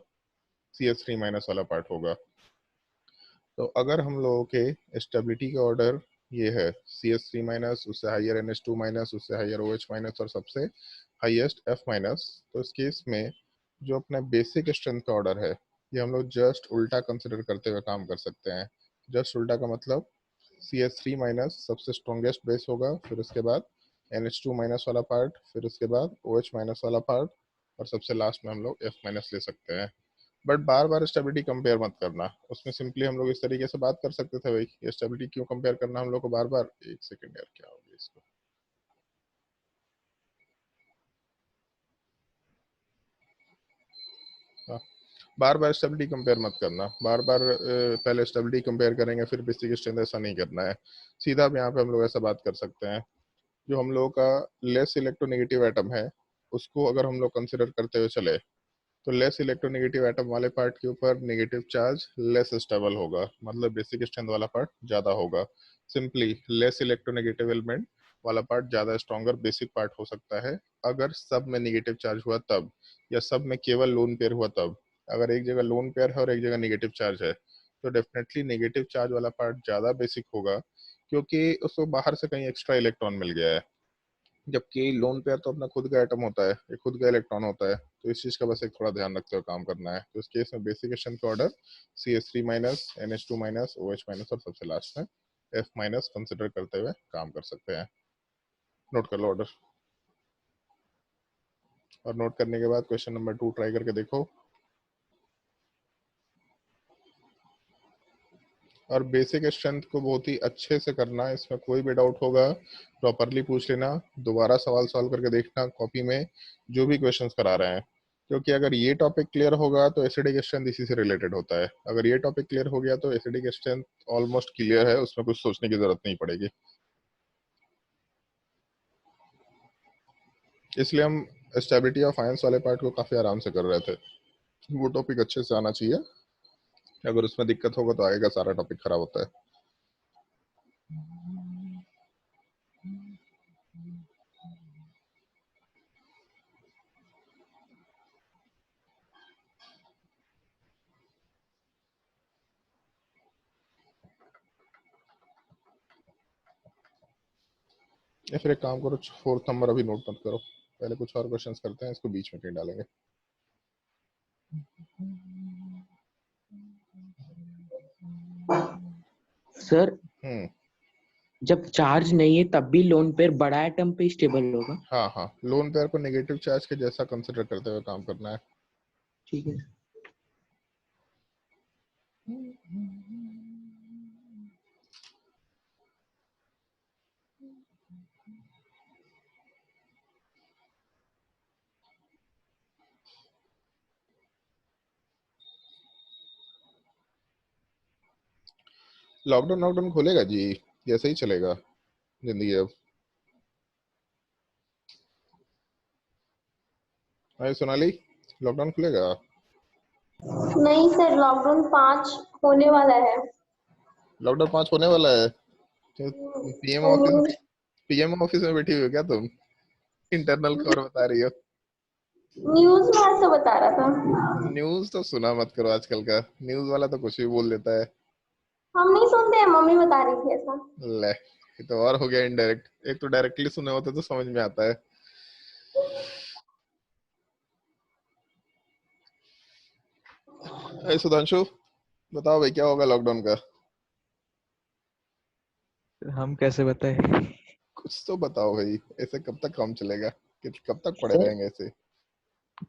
CH3 माइनस वाला पार्ट होगा। तो अगर हम लोगों के स्टेबिलिटी का ऑर्डर ये है CH3 माइनस, उससे हाइयर NH2 माइनस, उससे हाइयर OH माइनस, और सबसे हाईएस्ट F माइनस, तो इस केस में जो अपना बेसिक स्ट्रेंथ का ऑर्डर है ये हम लोग जस्ट उल्टा कंसिडर करते हुए काम कर सकते हैं। जस्ट उल्टा का मतलब CH3 माइनस सबसे स्ट्रॉन्गेस्ट बेस होगा, फिर उसके बाद NH2 माइनस वाला पार्ट, फिर उसके बाद OH माइनस वाला पार्ट, और सबसे लास्ट में हम लोग F माइनस ले सकते हैं। But bar bar stability compare मत करना। उसमें सिंपली हम लोग इस तरीके से बात कर सकते थे, भाई ये स्टेबिलिटी क्यों कंपेयर करना हम लोग को बार बार। एक सेकंड यार, क्या हो गया इसको। हाँ, बार बार स्टेबिलिटी कंपेयर मत करना। बार बार पहले स्टेबिलिटी कंपेयर करेंगे फिर बेसिक स्ट्रेंथ, ऐसा नहीं करना है। सीधा अब यहाँ पे हम लोग ऐसा बात कर सकते हैं, जो हम लोगों का लेस इलेक्ट्रोनेगेटिव एटम है उसको अगर हम लोग कंसिडर करते हुए चले तो लेस इलेक्ट्रोनेगेटिव एटम वाले पार्ट के ऊपर नेगेटिव चार्ज लेस स्टेबल होगा, मतलब बेसिक स्ट्रेंथ वाला पार्ट ज्यादा होगा। सिंपली लेस इलेक्ट्रोनेगेटिव एलिमेंट वाला पार्ट ज्यादा स्ट्रॉन्गर बेसिक पार्ट हो सकता है अगर सब में नेगेटिव चार्ज हुआ तब, या सब में केवल लोन पेयर हुआ तब। अगर एक जगह लोन पेयर है और एक जगह नेगेटिव चार्ज है तो डेफिनेटली नेगेटिव चार्ज वाला पार्ट ज्यादा बेसिक होगा, क्योंकि उसको बाहर से कहीं एक्स्ट्रा इलेक्ट्रॉन मिल गया है। जबकि लोन पेयर तो अपना खुद का एटम होता है, एक खुद का इलेक्ट्रॉन होता है, तो इस चीज का बस एक थोड़ा ध्यान रखते हुए काम करना है। तो इस केस में बेसिक स्ट्रेंथ का order CH3 minus, NH2 minus, OH minus और सबसे लास्ट में F माइनस कंसिडर करते हुए काम कर सकते हैं। नोट कर लो ऑर्डर, और नोट करने के बाद क्वेश्चन नंबर 2 ट्राई करके देखो। और बेसिक स्ट्रेंथ को बहुत ही अच्छे से करना, इसमें कोई भी डाउट होगा प्रॉपरली पूछ लेना, दोबारा सवाल सॉल्व करके देखना कॉपी में जो भी क्वेश्चंस करा रहे हैं, क्योंकि अगर ये टॉपिक क्लियर होगा तो एसिडिक स्ट्रेंथ इसी से रिलेटेड होता है। अगर ये टॉपिक क्लियर हो गया तो एसिडिक स्ट्रेंथ ऑलमोस्ट क्लियर है, उसमें कुछ सोचने की जरूरत नहीं पड़ेगी। इसलिए हम स्टेबिलिटी ऑफ आयंस वाले पार्ट को काफी आराम से कर रहे थे। वो टॉपिक अच्छे से आना चाहिए, अगर उसमें दिक्कत होगा तो आगे का सारा टॉपिक खराब होता है। या फिर एक काम करो, 4th नंबर अभी नोट मत करो, पहले कुछ और क्वेश्चंस करते हैं, इसको बीच में कहीं डालेंगे। सर हम्म। जब चार्ज नहीं है तब भी लोन पेयर बड़ा एटम पे स्टेबल होगा? हाँ हाँ, लोन पेयर को नेगेटिव चार्ज के जैसा कंसिडर करते हुए काम करना है। ठीक है। लॉकडाउन लॉकडाउन खोलेगा जी, ऐसे ही चलेगा जिंदगी अब। अरे सोनाली, लॉकडाउन खुलेगा? नहीं सर, लॉकडाउन 5 होने वाला है। लॉकडाउन 5 होने वाला है? पीएम ऑफिस में बैठी हुई हो क्या तुम? इंटरनल खबर बता रही हो? न्यूज में ऐसा बता रहा था। न्यूज तो सुना मत करो, आजकल का न्यूज वाला तो कुछ भी बोल देता है। हम नहीं सुनते हैं, मम्मी बता रही थी ऐसा। ले, ये तो और हो गया इनडायरेक्ट। एक तो डायरेक्टली सुने होते तो समझ में आता है। अरे सुधांशु, बताओ भाई क्या होगा लॉकडाउन का? हम कैसे बताएं? कुछ तो बताओ भाई, ऐसे कब तक काम चलेगा, कि कब तक पड़े सर रहेंगे ऐसे?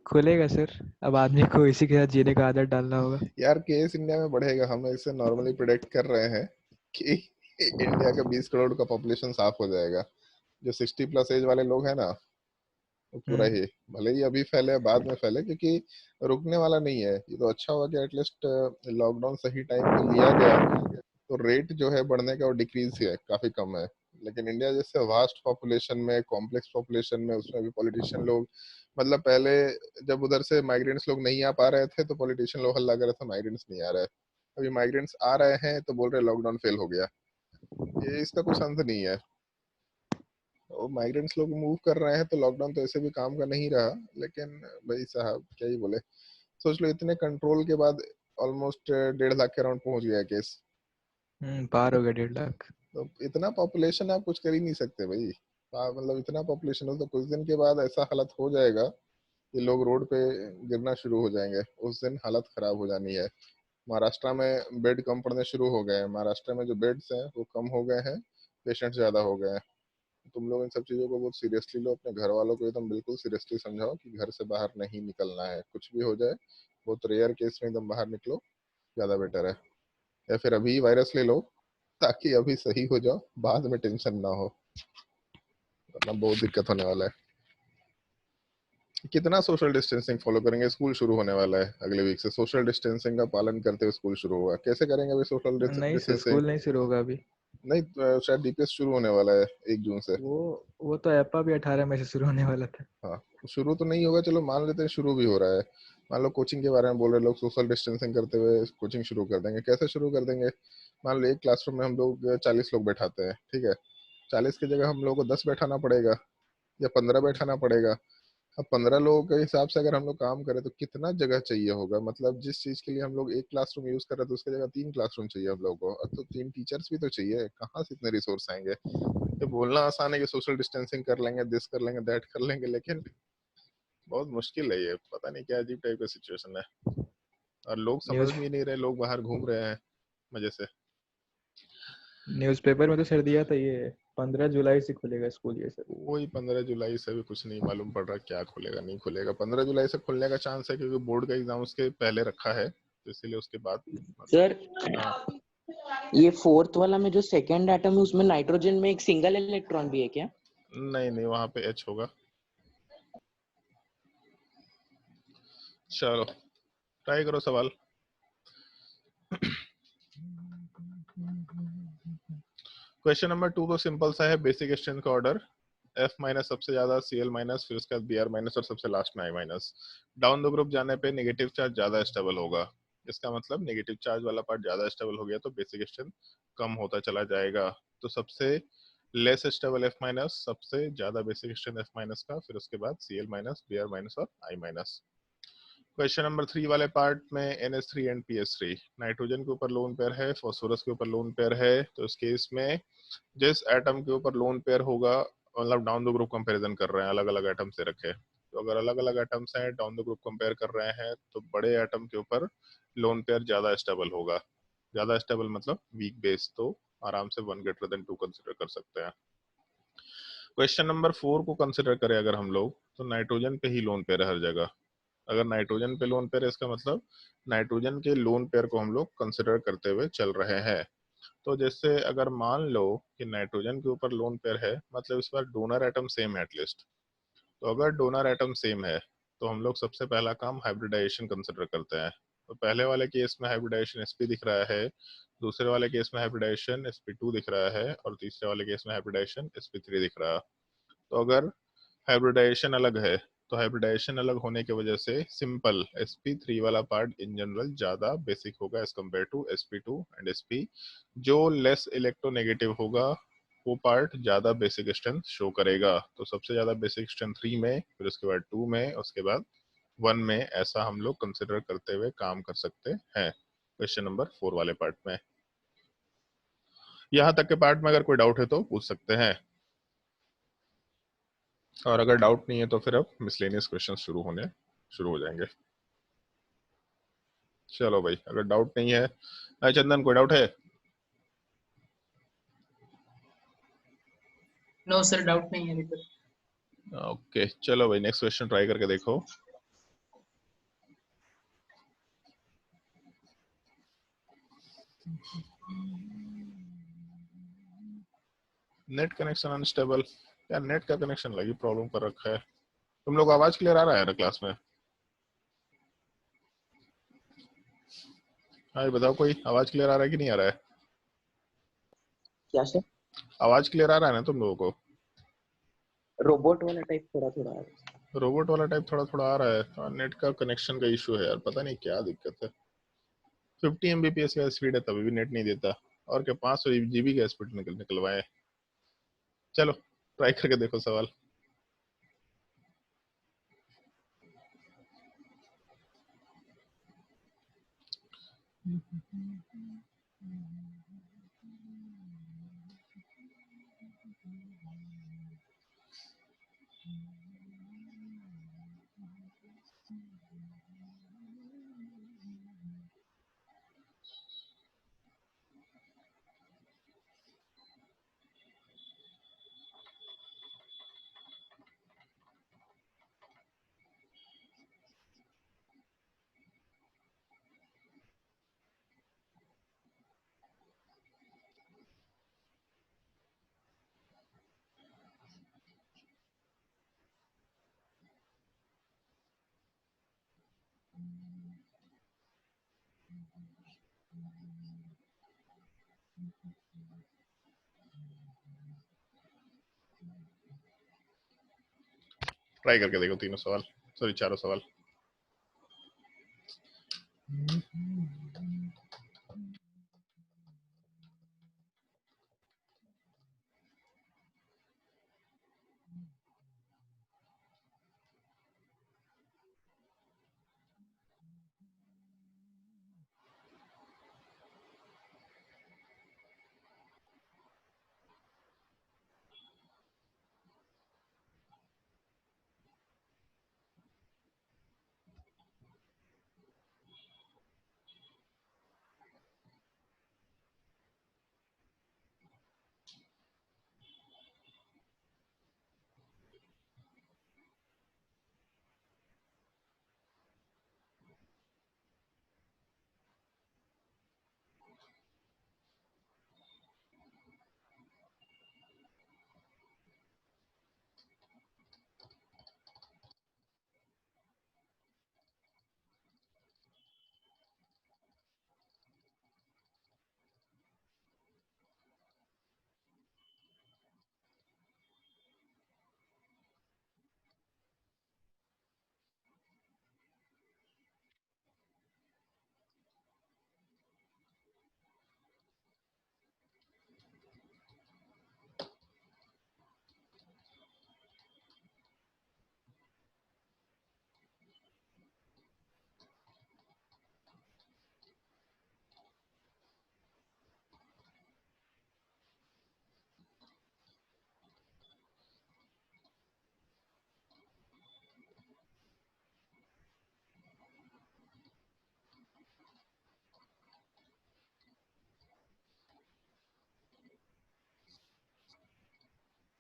खुलेगा सर, अब आदमी को इसी के साथ जीने का आदत डालना होगा। यार केस इंडिया में बढ़ेगा, हम इसे नॉर्मली प्रिडिक्ट कर रहे हैं कि इंडिया का 20 करोड़ का पॉपुलेशन साफ हो जाएगा। जो 60+ एज वाले लोग हैं ना, वो पूरा ही, भले ही अभी फैले बाद में फैले, क्योंकि रुकने वाला नहीं है। ये तो अच्छा हुआ कि एटलीस्ट लॉकडाउन सही टाइम पे लिया गया, तो रेट जो है बढ़ने का वो डिक्रीज ही है, काफी कम है। लेकिन इंडिया जैसे वास्ट पॉपुलेशन में, कॉम्प्लेक्स पॉपुलेशन में, उसमें भी पॉलिटिशियन लोग, मतलब पहले जब उधर से माइग्रेंट्स लोग नहीं आ पा रहे थे तो पॉलिटिशियन लोग हल्ला कर रहे थे माइग्रेंट्स नहीं आ रहे हैं। अभी माइग्रेंट्स आ रहे हैं तो बोल रहे लॉकडाउन फेल हो गया। ये इसका कुछ अंत नहीं है। और माइग्रेंट्स लोग मूव कर रहे हैं तो लॉकडाउन तो ऐसे भी काम का नहीं रहा। लेकिन भाई साहब क्या ही बोले, सोच लो इतने कंट्रोल के बाद ऑलमोस्ट 1.5 लाख के अराउंड पहुंच गया केस। पार हो गया 1.5 लाख। तो इतना पॉपुलेशन आप कुछ कर ही नहीं सकते भाई। मतलब इतना पॉपुलेशन हो तो कुछ दिन के बाद ऐसा हालत हो जाएगा कि लोग रोड पे गिरना शुरू हो जाएंगे, उस दिन हालत खराब हो जानी है। महाराष्ट्र में बेड कम पड़ने शुरू हो गए हैं, महाराष्ट्र में जो बेड्स हैं वो कम हो गए हैं, पेशेंट ज्यादा हो गए हैं। तुम लोग इन सब चीजों को बहुत सीरियसली लो, अपने घर वालों को एकदम बिल्कुल सीरियसली समझाओ कि घर से बाहर नहीं निकलना है, कुछ भी हो जाए बहुत रेयर केस में एकदम बाहर निकलो, ज्यादा बेटर है। या फिर अभी वायरस ले लो ताकि अभी सही हो जाओ, बाद में टेंशन ना हो, वरना बहुत दिक्कत होने वाला है। कितना सोशल डिस्टेंसिंग फॉलो करेंगे? स्कूल शुरू होने वाला है अगले वीक से, सोशल डिस्टेंसिंग का पालन करते हुए स्कूल शुरू होगा, कैसे करेंगे अभी सोशल नहीं सर, डिस्टेंसिंग? स्कूल नहीं शुरू होगा अभी। नहीं शायद डीपीएस शुरू होने वाला है 1 जून से। वो तो एपा भी 18 में से शुरू होने वाला था। हाँ, शुरू तो नहीं होगा, चलो मान लेते हैं शुरू भी हो रहा है। मान लो कोचिंग के बारे में बोल रहे लोग, सोशल डिस्टेंसिंग करते हुए कोचिंग शुरू कर देंगे। कैसे शुरू कर देंगे? मान लो एक क्लासरूम में हम लोग 40 लोग बैठाते हैं, ठीक है। 40 की जगह हम लोग को 10 बैठाना पड़ेगा या 15 बैठाना पड़ेगा। अब 15 लोगों के हिसाब से अगर हम लोग काम करें तो कितना जगह चाहिए होगा? मतलब जिस चीज के लिए हम लोग एक क्लासरूम यूज कर रहे थे उसकी जगह 3 क्लासरूम चाहिए हम लोग को। अब तो 3 टीचर्स भी तो चाहिए, कहाँ से इतने रिसोर्स आएंगे? ये बोलना आसान है कि सोशल डिस्टेंसिंग कर लेंगे, दिस कर लेंगे, दैट कर लेंगे, लेकिन बहुत मुश्किल है ये। पता नहीं क्या अजीब टाइप का सिचुएशन है और लोग समझ न्यूज़ भी नहीं रहे, लोग बाहर घूम रहे हैं मजे से। न्यूज़पेपर में तो सर दिया था ये 15 जुलाई से खुलेगा स्कूल ये सर। वही 15 जुलाई से भी कुछ नहीं मालूम पड़ रहा क्या खुलेगा नहीं खुलेगा। 15 जुलाई से खुलने का चांस है क्योंकि बोर्ड का एग्जाम उसके पहले रखा है, तो इसीलिए उसके बाद। सर हाँ, ये फोर्थ वाला में जो सेकंड एटम है उसमें नाइट्रोजन में एक सिंगल इलेक्ट्रॉन भी है क्या? नहीं नहीं, वहां पे एच होगा। चलो ट्राई करो सवाल। क्वेश्चन नंबर 2 तो सिंपल सा है, बेसिक स्ट्रेंथ का ऑर्डर F माइनस सबसे ज्यादा, Cl माइनस, फिर उसके बाद Br माइनस और सबसे लास्ट में I minus. Down the group जाने पे नेगेटिव चार्ज ज्यादा स्टेबल होगा। इसका मतलब नेगेटिव चार्ज वाला पार्ट ज्यादा स्टेबल हो गया तो बेसिक स्ट्रेंथ कम होता चला जाएगा। तो सबसे लेस स्टेबल F माइनस, सबसे ज्यादा बेसिक स्ट्रेंथ F माइनस का, फिर उसके बाद Cl माइनस, Br माइनस और I माइनस। क्वेश्चन नंबर 3 वाले पार्ट में NH3 एंड PH3, नाइट्रोजन के ऊपर लोन पेयर है, फॉस्फोरस के ऊपर लोन पेयर है। तो इस केस में जिस एटम के ऊपर लोन पेयर होगा, मतलब डाउन द ग्रुप कंपैरिजन कर रहे हैं, अलग अलग एटम से रखे, तो अगर अलग अलग एटम्स हैं, डाउन द ग्रुप कंपेयर कर रहे हैं, तो बड़े एटम के ऊपर लोन पेयर ज्यादा स्टेबल होगा। ज्यादा स्टेबल मतलब वीक बेस, तो आराम से 1 > 2 कंसिडर कर सकते हैं। क्वेश्चन नंबर 4 को कंसिडर करें अगर हम लोग, तो नाइट्रोजन पे ही लोन पेयर है हर जगह। अगर नाइट्रोजन पे लोन पेयर है, इसका मतलब नाइट्रोजन के लोन पेयर को हम लोग कंसिडर करते हुए चल रहे हैं। तो जैसे अगर मान लो कि नाइट्रोजन के ऊपर लोन पेयर है, मतलब इस बार डोनर एटम सेम है एटलीस्ट। तो अगर डोनर एटम सेम है तो हम लोग सबसे पहला काम हाइब्रिडाइजेशन कंसिडर करते हैं। तो पहले वाले केस में हाइब्रिडाइजेशन sp दिख रहा है, दूसरे वाले केस में हाइब्रिडाइजेशन sp2 दिख रहा है और तीसरे वाले केस में हाइब्रिडाइजेशन sp3 दिख रहा है। तो अगर हाइब्रिडाइजेशन अलग है तो हाइब्रिडाइजेशन अलग होने की वजह से सिंपल sp3 वाला पार्ट इन जनरल ज्यादा बेसिक होगा as compare to sp2 and sp। जो लेस इलेक्ट्रोनेगेटिव होगा वो पार्ट ज्यादा बेसिक स्ट्रेंथ शो करेगा। तो सबसे ज्यादा बेसिक स्ट्रेंथ 3 में, फिर उसके बाद 2 में, उसके बाद 1 में, ऐसा हम लोग कंसिडर करते हुए काम कर सकते हैं क्वेश्चन नंबर 4 वाले पार्ट में। यहाँ तक के पार्ट में अगर कोई डाउट है तो पूछ सकते हैं, और अगर डाउट नहीं है तो फिर अब मिसलेनियस क्वेश्चन शुरू हो जाएंगे। चलो भाई, अगर डाउट नहीं है, चंदन कोई डाउट है? नो सर, डाउट नहीं है अभी तक। ओके चलो भाई, नेक्स्ट क्वेश्चन ट्राई करके देखो। Net connection unstable. यार नेट का कनेक्शन लगी प्रॉब्लम कर रखा है। तुम लोग आवाज क्लियर आ रहा है ना क्लास में? हाँ ये बताओ, कोई आवाज क्लियर आ रहा है कि नहीं आ रहा है? क्या सर? आवाज क्लियर आ रहा है ना तुम लोगों को? रोबोट वाला टाइप थोड़ा थोड़ा आ रहा है। रोबोट वाला टाइप थोड़ा थोड़ा आ रहा है। हाँ, नेट का कनेक्शन का इशू है यार, पता नहीं क्या दिक्कत है। 50 Mbps का स्पीड है तभी भी नेट नहीं देता, और क्या 500 GB का स्पीड निकलवाए। चलो ट्राई करके देखो सवाल। ट्राई करके देखो तीनों सवाल, सॉरी चारों सवाल।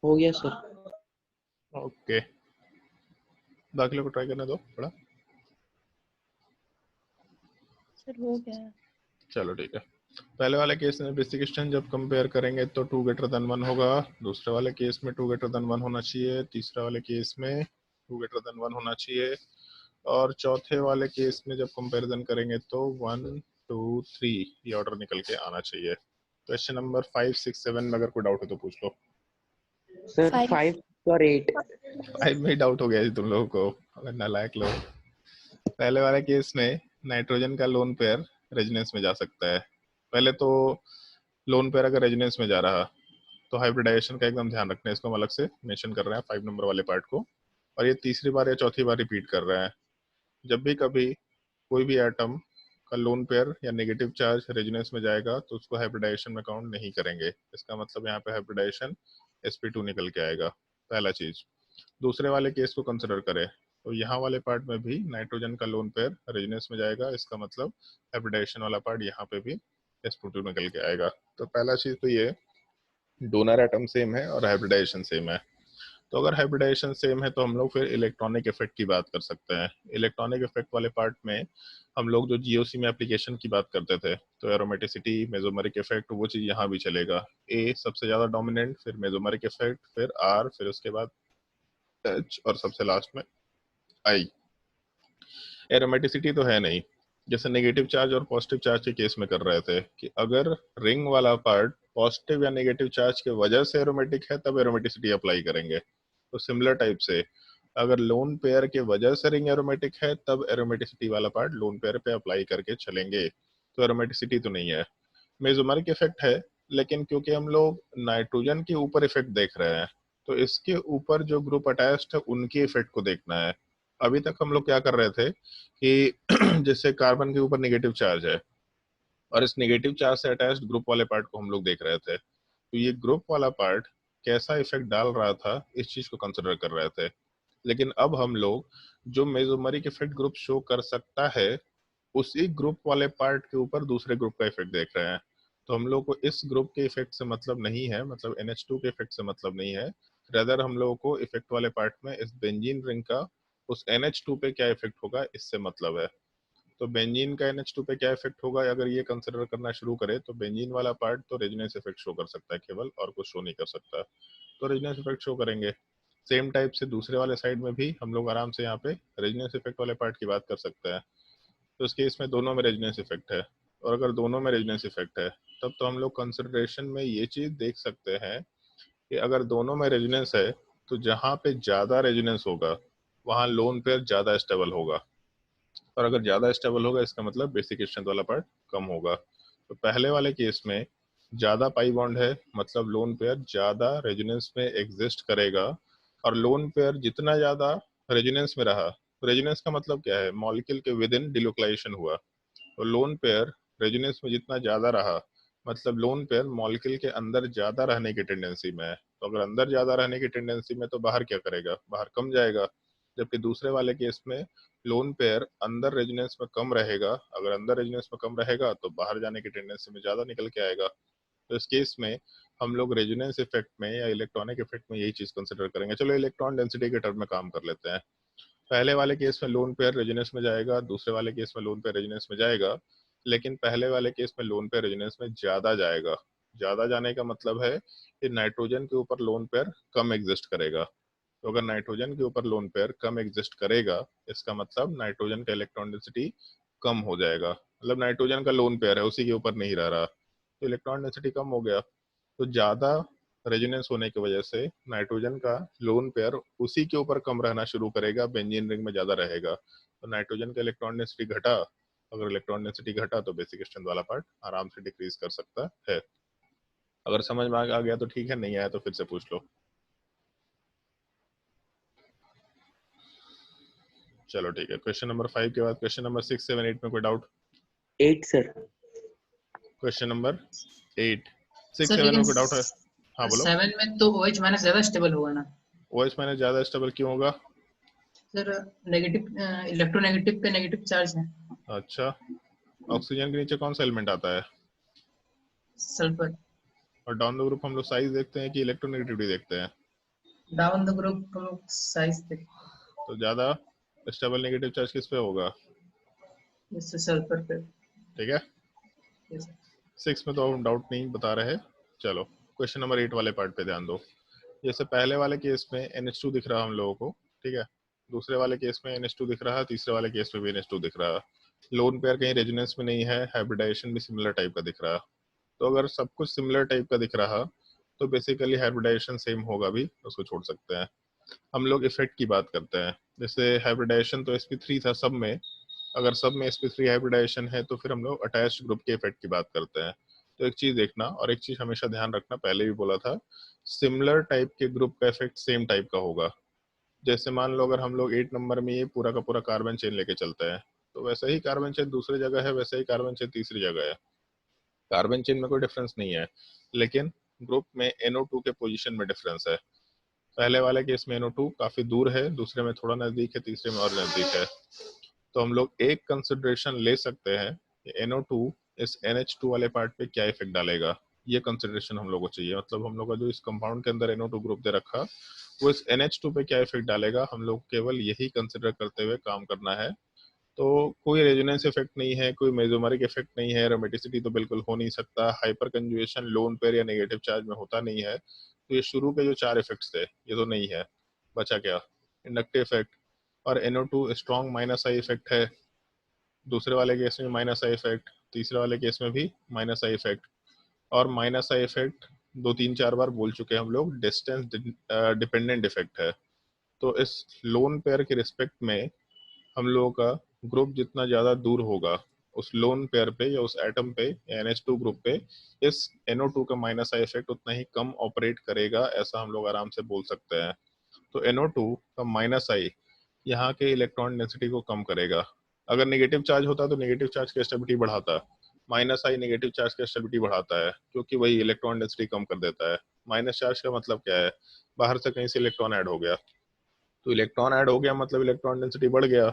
हो गया सर। ओके, बाकी लोग को ट्राई करने दो थोड़ा। सर हो गया। चलो ठीक है। पहले वाले केस में बेसिक स्टैंड जब कंपेयर करेंगे तो 2 ग्रेटर देन 1 होगा, दूसरे वाले केस में 2 ग्रेटर देन 1 होना चाहिए, तीसरे वाले केस में 2 ग्रेटर देन 1 होना चाहिए, और चौथे वाले केस में जब कंपैरिजन करेंगे तो 1 2 3 ये ऑर्डर निकल के आना चाहिए। क्वेश्चन नंबर 5 6 7 में अगर कोई डाउट हो तो पूछ लो। सर 5 5 और 8। 5 में डाउट हो गया जी तुम लोगों को, अगर नालायक लोग। पहले वाले केस में नाइट्रोजन का लोन पेयर रेजोनेंस में जा सकता है। पहले तो लोन पेयर अगर रेजोनेंस में जा रहा तो हाइब्रिडाइजेशन का एकदम ध्यान रखना है, इसको हम अलग से मेंशन कर रहे हैं 5 नंबर वाले पार्ट को, और ये तीसरी बार या चौथी बार रिपीट कर रहे हैं। जब भी कभी कोई भी एटम का लोन पेयर या नेगेटिव चार्ज रेजोनेंस में जाएगा तो उसको हाइब्रिडाइजेशन में काउंट नहीं करेंगे। इसका मतलब यहाँ पे हाइब्रिडाइजेशन sp2 निकल के आएगा, पहला चीज। दूसरे वाले केस को कंसिडर करें तो यहाँ वाले पार्ट में भी नाइट्रोजन का लोन पेयर रेजोनेंस में जाएगा, इसका मतलब हाइब्रिडाइजेशन वाला पार्ट यहाँ पे भी sp2 निकल के आएगा। तो पहला चीज तो ये डोनर एटम सेम है और हाइब्रिडाइजेशन सेम है। तो अगर हाइब्रिडाइजेशन सेम है तो हम लोग फिर इलेक्ट्रॉनिक इफेक्ट की बात कर सकते हैं। इलेक्ट्रॉनिक इफेक्ट वाले पार्ट में हम लोग जो जीओसी में एप्लीकेशन की बात करते थे तो एरोमेटिसिटी, मेसोमेरिक इफेक्ट, वो चीज यहाँ भी चलेगा। ए सबसे ज्यादा डोमिनेंट, फिर मेसोमेरिक इफेक्ट, फिर आर, फिर उसके बाद एच, और सबसे लास्ट में आई। एरोमेटिसिटी तो है नहीं, जैसे नेगेटिव चार्ज और पॉजिटिव चार्ज के केस में कर रहे थे कि अगर रिंग वाला पार्ट पॉजिटिव या नेगेटिव चार्ज की वजह से एरोमेटिक है तब एरोमेटिसिटी अप्लाई करेंगे। तो सिमिलर टाइप से अगर लोन पेयर के वजह से रिंग एरोमेटिक है तब एरोमेटिसिटी वाला पार्ट लोन पेयर पे अप्लाई करके चलेंगे। तो एरोमेटिसिटी तो नहीं है। मेसोमेरिक इफेक्ट है, लेकिन क्योंकि हम लोग नाइट्रोजन के ऊपर इफेक्ट देख रहे हैं तो इसके ऊपर जो ग्रुप अटैच्ड है उनके इफेक्ट को देखना है। अभी तक हम लोग क्या कर रहे थे कि जैसे कार्बन के ऊपर नेगेटिव चार्ज है और इस नेगेटिव चार्ज से अटैच्ड ग्रुप वाले पार्ट को हम लोग देख रहे थे, तो ये ग्रुप वाला पार्ट कैसा इफेक्ट डाल रहा था इस चीज को कंसिडर कर रहे थे। लेकिन अब हम लोग जो मेसोमेरिक इफेक्ट ग्रुप शो कर सकता है उसी ग्रुप वाले पार्ट के ऊपर दूसरे ग्रुप का इफेक्ट देख रहे हैं। तो हम लोग को इस ग्रुप के इफेक्ट से मतलब नहीं है, मतलब NH2 के इफेक्ट से मतलब नहीं है। रेदर हम लोगों को इफेक्ट वाले पार्ट में इस बेंजीन रिंग का उस NH2 पे क्या इफेक्ट होगा इससे मतलब है। तो बेंजीन का NH2 पे क्या इफेक्ट होगा अगर ये कंसिडर करना शुरू करे तो बेंजीन वाला पार्ट तो रेजोनेंस इफेक्ट शो कर सकता है केवल, और कुछ शो नहीं कर सकता। तो रेजोनेंस इफेक्ट शो करेंगे। सेम टाइप से दूसरे वाले साइड में भी हम लोग आराम से यहाँ पे रेजोनेंस इफेक्ट वाले पार्ट की बात कर सकते हैं। तो इस केस में दोनों में रेजोनेंस इफेक्ट है, और अगर दोनों में रेजोनेंस इफेक्ट है तब तो हम लोग कंसिडरेशन में ये चीज देख सकते हैं कि अगर दोनों में रेजोनेंस है तो जहां पे ज्यादा रेजोनेंस होगा वहां लोन पेयर ज्यादा स्टेबल होगा, और अगर ज्यादा स्टेबल होगा इसका मतलब बेसिक स्ट्रेंथ वाला पार्ट कम होगा। तो पहले वाले केस में ज्यादा पाई बॉन्ड है मतलब लोन पेयर ज्यादा रेजोनेंस में एग्जिस्ट करेगा, और लोन पेयर जितना ज्यादा रेजोनेंस में रहा, रेजोनेंस का मतलब क्या है, मॉलिक्यूल के विद इन डिलोकलाइजेशन हुआ, तो लोन पेयर रेजोनेंस में जितना ज्यादा रहा मतलब लोन पेयर मॉलिक्यूल के अंदर ज्यादा रहने की टेंडेंसी में है, तो अगर अंदर ज्यादा रहने की टेंडेंसी में तो बाहर क्या करेगा, बाहर कम जाएगा। जबकि दूसरे वाले केस में लोन पेयर अंदर रेजोनेंस में कम रहेगा, अगर अंदर रेजोनेंस में कम रहेगा तो बाहर जाने की टेंडेंसी में ज्यादा निकल के आएगा। तो इस केस में हम लोग रेजोनेंस इफेक्ट में या इलेक्ट्रॉनिक इफेक्ट में यही चीज कंसिडर करेंगे। चलो इलेक्ट्रॉन डेंसिटी के टर्म में काम कर लेते हैं। पहले वाले केस में लोन पेयर रेजोनेंस में जाएगा, दूसरे वाले केस में लोन पेयर रेजोनेंस में जाएगा, लेकिन पहले वाले केस में लोन पेयर रेजोनेंस में ज्यादा जाएगा। ज्यादा जाने का मतलब है कि नाइट्रोजन के ऊपर लोन पेयर कम एग्जिस्ट करेगा। तो अगर नाइट्रोजन के ऊपर लोन पेयर कम एग्जिस्ट करेगा इसका मतलब नाइट्रोजन का इलेक्ट्रॉन डेंसिटी कम हो जाएगा, मतलब नाइट्रोजन का लोन पेयर है उसी के ऊपर नहीं रह रहा, तो इलेक्ट्रॉन डेंसिटी कम हो गया। तो ज्यादा रेजोनेंस होने की वजह से नाइट्रोजन का लोन पेयर उसी के ऊपर कम रहना शुरू करेगा, बेंजीन रिंग में ज्यादा रहेगा, तो नाइट्रोजन का इलेक्ट्रॉन डेंसिटी घटा। अगर इलेक्ट्रॉन डेंसिटी घटा तो बेसिक स्ट्रेंथ वाला पार्ट आराम से डिक्रीज कर सकता है। अगर समझ में आ गया तो ठीक है, नहीं आया तो फिर से पूछ लो। चलो ठीक है, क्वेश्चन नंबर 5 के बाद क्वेश्चन नंबर 6, 7, 8 में कोई doubt? 8 sir. Question number 8, 6, sir 7 लेकिन में कोई डाउट है? हाँ बोलो। 7 में तो OH माइनस ज्यादा स्टेबल होगा ना OH माइनस ज्यादा स्टेबल क्यों होगा? सर? नेगेटिव इलेक्ट्रोनेगेटिव पे नेगेटिव चार्ज है। अच्छा, ऑक्सीजन के नीचे कौन सा एलिमेंट आता है? सल्फर। और डाउन द ग्रुप हम लोग साइज देखते हैं कि इलेक्ट्रोनेगेटिविटी देखते हैं? डाउन द ग्रुप हम लोग साइज पे, तो ज्यादा स्टेबल नेगेटिव चार्ज किस पे होगा? जैसे सल्फर पे। ठीक है, Yes, 6 में तो हम डाउट नहीं बता रहे। चलो क्वेश्चन नंबर 8 वाले पार्ट पे ध्यान दो। जैसे पहले वाले केस में NH2 दिख रहा हम लोगों को, ठीक है, दूसरे वाले केस में NH2 दिख रहा, तीसरे वाले केस में भी NH2 दिख रहा, लोन पेयर कहीं रेजोनेंस में नहीं है, हाइब्रिडाइजेशन भी सिमिलर टाइप का दिख रहा। तो अगर सब कुछ सिमिलर टाइप का दिख रहा तो बेसिकली हाइब्रिडाइजेशन सेम होगा भी, उसको छोड़ सकते हैं। हम लोग इफेक्ट की बात करते हैं। जैसे हाइब्रिडाइजेशन तो sp3 था सब में, अगर सब में sp3 हाइब्रिडाइजेशन है तो फिर हम लोग अटैच्ड ग्रुप के इफेक्ट की बात करते हैं। तो एक चीज देखना और एक चीज हमेशा ध्यान रखना, पहले भी बोला था, सिमिलर टाइप के ग्रुप का इफेक्ट सेम टाइप का होगा। जैसे मान लो अगर हम लोग 8 नंबर में ये पूरा का पूरा कार्बन चेन लेके चलते हैं, तो वैसा ही कार्बन चेन दूसरी जगह है, वैसा ही कार्बन चेन तीसरी जगह है, कार्बन चेन में कोई डिफरेंस नहीं है, लेकिन ग्रुप में NO2 के पोजीशन में डिफरेंस है। पहले वाले केस में NO2 काफी दूर है, दूसरे में थोड़ा नजदीक है, तीसरे में और नजदीक है। तो हम लोग एक कंसिडरेशन ले सकते हैं कि NO2 इस NH2 वाले पार्ट पे क्या इफेक्ट डालेगा, ये कंसिडरेशन हम लोग को चाहिए। मतलब हम लोग का जो इस कंपाउंड के अंदर NO2 ग्रुप दे रखा वो इस NH2 पे क्या इफेक्ट डालेगा, हम लोग केवल यही कंसिडर करते हुए काम करना है। तो कोई रेजोनेंस इफेक्ट नहीं है, कोई मेसोमेरिक इफेक्ट नहीं है, एरोमेटिसिटी तो बिल्कुल हो नहीं सकता, हाइपर कंजुगेशन लोन पेयर या नेगेटिव चार्ज में होता नहीं है। तो ये शुरू के जो 4 इफेक्ट्स थे ये तो नहीं है, बचा क्या, इंडक्टिव इफेक्ट। और NO2 strong minus I effect है, दूसरे वाले केस में माइनस आई इफेक्ट, तीसरे वाले केस में भी माइनस आई इफेक्ट। और माइनस आई इफेक्ट 2-3-4 बार बोल चुके हैं हम लोग, डिस्टेंस डिपेंडेंट इफेक्ट है। तो इस लोन पेयर के रिस्पेक्ट में हम लोगों का ग्रुप जितना ज्यादा दूर होगा उस लोन पेयर पे या उस एटम पे या NH2 ग्रुप पे, इस NO2 का माइनस आई इफेक्ट उतना ही कम ऑपरेट करेगा, ऐसा हम लोग आराम से बोल सकते हैं। तो NO2 का माइनस आई यहाँ के इलेक्ट्रॉन डेंसिटी को कम करेगा। अगर नेगेटिव चार्ज होता तो नेगेटिव चार्ज की स्टेबिलिटी बढ़ाता, माइनस आई नेगेटिव चार्ज की स्टेबिलिटी बढ़ाता है क्योंकि वही इलेक्ट्रॉन डेंसिटी कम कर देता है। माइनस चार्ज का मतलब क्या है, बाहर से कहीं से इलेक्ट्रॉन ऐड हो गया, तो इलेक्ट्रॉन ऐड हो गया मतलब इलेक्ट्रॉन डेंसिटी बढ़ गया,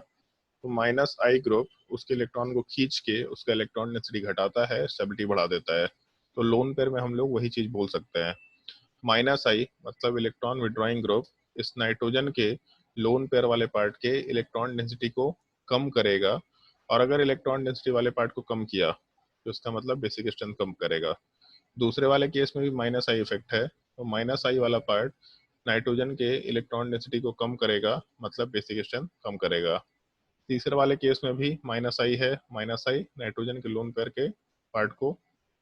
तो माइनस आई ग्रुप उसके इलेक्ट्रॉन को खींच के उसका इलेक्ट्रॉन डेंसिटी घटाता है, स्टेबिलिटी बढ़ा देता है। तो लोन पेयर में हम लोग वही चीज बोल सकते हैं, माइनस आई मतलब इलेक्ट्रॉन विड्रॉइंग ग्रुप इस नाइट्रोजन के लोन पेयर वाले पार्ट के इलेक्ट्रॉन डेंसिटी को कम करेगा, और अगर इलेक्ट्रॉन डेंसिटी वाले पार्ट को कम किया तो इसका मतलब बेसिक स्ट्रेंथ कम करेगा। दूसरे वाले केस में भी माइनस आई इफेक्ट है, तो माइनस आई वाला पार्ट नाइट्रोजन के इलेक्ट्रॉन डेंसिटी को कम करेगा मतलब बेसिक स्ट्रेंथ कम करेगा। तीसरे वाले केस में भी माइनस आई है, माइनस आई नाइट्रोजन के लोन पेयर के पार्ट को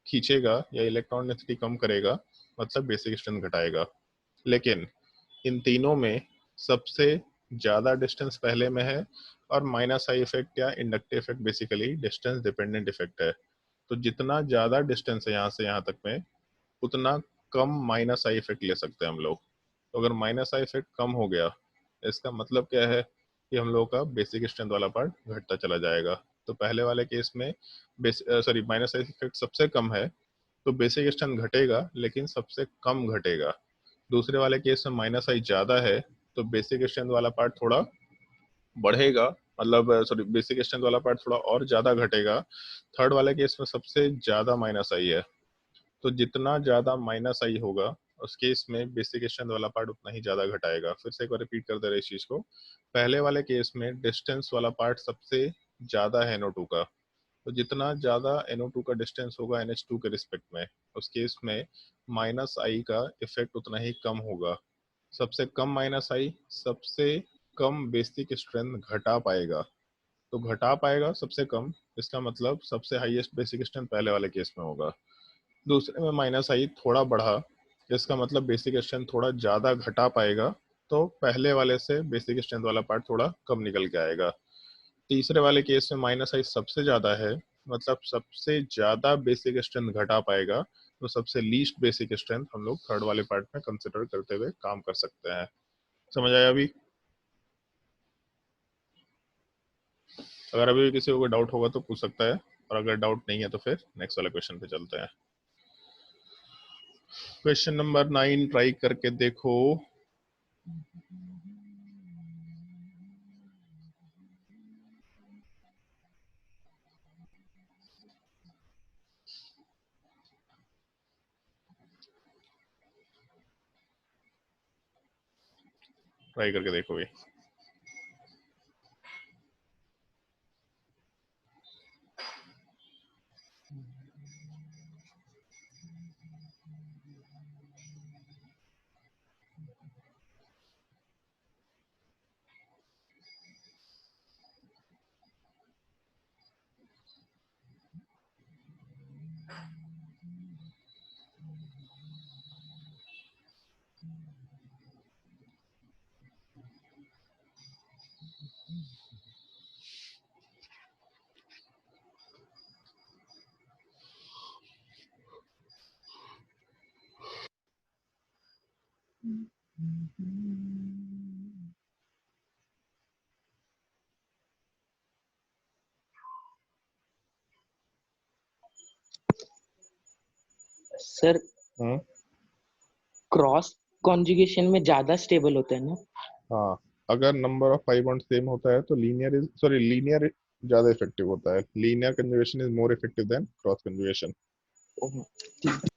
खींचेगा या इलेक्ट्रॉन डेंसिटी कम करेगा, मतलब बेसिक स्ट्रेंथ घटाएगा। लेकिन इन तीनों में सबसे ज्यादा डिस्टेंस पहले में है, और माइनस आई इफेक्ट या inductive effect basically distance dependent effect है। तो जितना ज्यादा डिस्टेंस है यहाँ से यहाँ तक में, उतना कम माइनस आई इफेक्ट ले सकते हैं हम लोग। तो अगर माइनस आई इफेक्ट कम हो गया, इसका मतलब क्या है कि हम लोग का बेसिक स्ट्रेंथ वाला पार्ट घटता चला जाएगा। तो पहले वाले केस में माइनस आई इफेक्ट सबसे कम है, तो बेसिक स्ट्रेंथ घटेगा लेकिन सबसे कम घटेगा। दूसरे वाले केस में माइनस आई ज्यादा है, तो बेसिक स्ट्रेंथ वाला पार्ट थोड़ा बढ़ेगा, मतलब बेसिक स्ट्रेंथ वाला पार्ट थोड़ा और ज्यादा घटेगा। थर्ड वाले केस में सबसे ज्यादा माइनस आई है, तो जितना ज्यादा माइनस आई होगा उस केस में बेसिक स्ट्रेंथ वाला पार्ट उतना ही ज्यादा घटाएगा। फिर से एक बार रिपीट कर दे रहे इस चीज को। पहले वाले केस में डिस्टेंस वाला पार्ट सबसे ज्यादा है NO2 का, तो जितना ज्यादा NO2 का डिस्टेंस होगा NH2 के रिस्पेक्ट में, उस केस में माइनस आई का इफेक्ट उतना ही कम होगा। सबसे कम माइनस आई सबसे कम बेसिक स्ट्रेंथ घटा पाएगा। तो घटा पाएगा सबसे कम, इसका मतलब सबसे हाईएस्ट बेसिक स्ट्रेंथ पहले वाले केस में होगा। दूसरे में माइनस आई थोड़ा बढ़ा, इसका मतलब बेसिक स्ट्रेंथ थोड़ा ज्यादा घटा पाएगा, तो पहले वाले से बेसिक स्ट्रेंथ वाला पार्ट थोड़ा कम निकल के आएगा। तीसरे वाले केस में माइनस आई सबसे ज्यादा है, मतलब सबसे ज्यादा बेसिक स्ट्रेंथ घटा पाएगा, तो सबसे लीस्ट बेसिक स्ट्रेंथ हम लोग थर्ड वाले पार्ट में कंसिडर करते हुए काम कर सकते हैं। समझ आया अभी? अगर अभी भी किसी को डाउट होगा तो पूछ सकता है, और अगर डाउट नहीं है तो फिर नेक्स्ट वाले क्वेश्चन पे चलते हैं। क्वेश्चन नंबर 9 ट्राई करके देखो। ट्राई करके देखो ये। सर क्रॉस कॉन्जुगेशन में ज्यादा स्टेबल होता है ना? हाँ, अगर number of pi bond same होता है तो लीनियर ज्यादा इफेक्टिव होता है। Linear conjugation is more effective than cross conjugation. Oh, ठीक।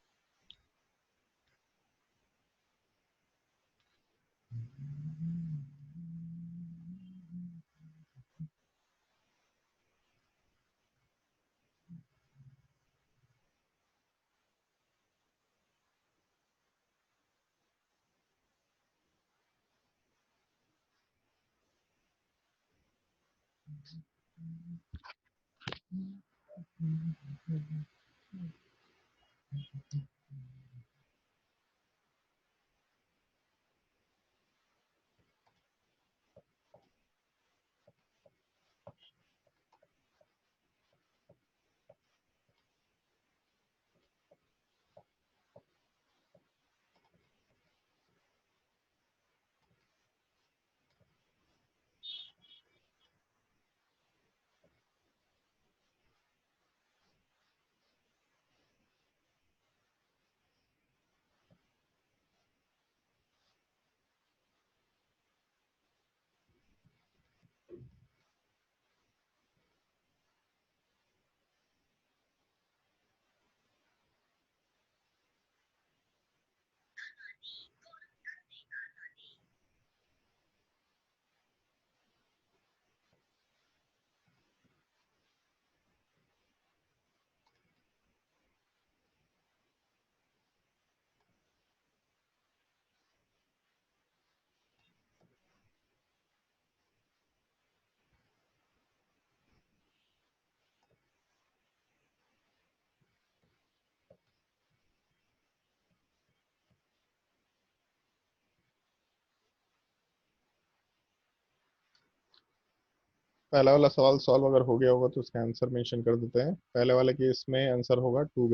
पहला वाला सवाल सॉल्व अगर हो गया होगा तो उसका आंसर मेंशन कर देते हैं। पहले वाले केस में आंसर होगा 2 >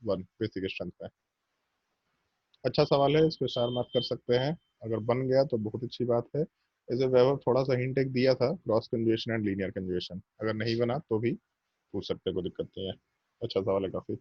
1 बेसिक स्ट्रेंथ पे। अच्छा सवाल है, इस पे 4 मार्क कर सकते हैं। अगर बन गया तो बहुत अच्छी बात है। इसे वैभव थोड़ा सा हिंट एक दिया था, cross conjugation and linear conjugation. अगर नहीं बना तो भी पूछ सकते, कोई दिक्कत नहीं है। अच्छा सवाल है काफी।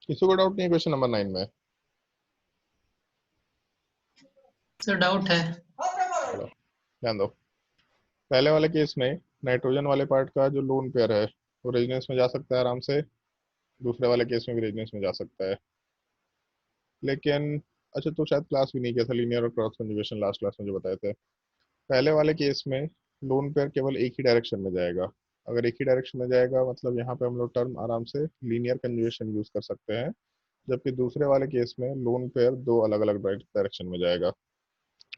किसी को डाउट नहीं है क्वेश्चन नंबर 9 में? सर डाउट है। चलो ध्यान दो। पहले वाले केस में नाइट्रोजन वाले पार्ट का जो लोन पेयर है वो रेजोनेंस में जा सकता है आराम से। दूसरे वाले केस में भी रेजोनेंस में जा सकता है। लेकिन अच्छा, तो शायद क्लास भी नहीं किया था लीनियर और क्रॉस कंजुगेशन, लास्ट क्लास में जो बताए थे। पहले वाले केस में लोन पेयर केवल एक ही डायरेक्शन में जाएगा। अगर एक ही डायरेक्शन में जाएगा मतलब यहाँ पे हम लोग टर्म आराम से लीनियर कंजुगेशन यूज कर सकते हैं। जबकि दूसरे वाले केस में लोन पेयर दो अलग अलग डायरेक्शन में जाएगा।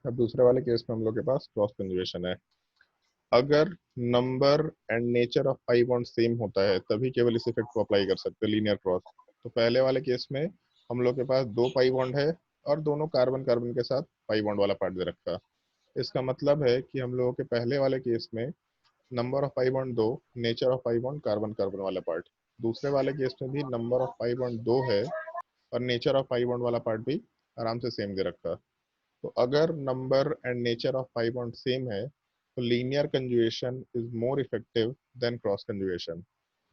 अब दूसरे वाले केस में हम लोग के पास क्रॉस कंजुगेशन है। अगर number and nature of pi bond same होता है तभी केवल इस इफेक्ट को अप्लाई कर सकते हैं, लीनियर क्रॉस। तो पहले वाले केस में हम लोग के पास दो पाई बॉन्ड है और दोनों कार्बन कार्बन के साथ पाई बॉन्ड वाला पार्ट दे रखा। इसका मतलब है कि हम लोगों के पहले वाले केस में नंबर ऑफ पाई बॉन्ड दो, nature of pi bond carbon carbon वाला पार्ट। दूसरे वाले केस में भी नंबर ऑफ पाई बॉन्ड दो है और नेचर ऑफ पाई बॉन्ड वाला पार्ट भी आराम से सेम दे रखा। तो अगर number and nature of pi bond same है तो linear conjugation is more effective than cross conjugation.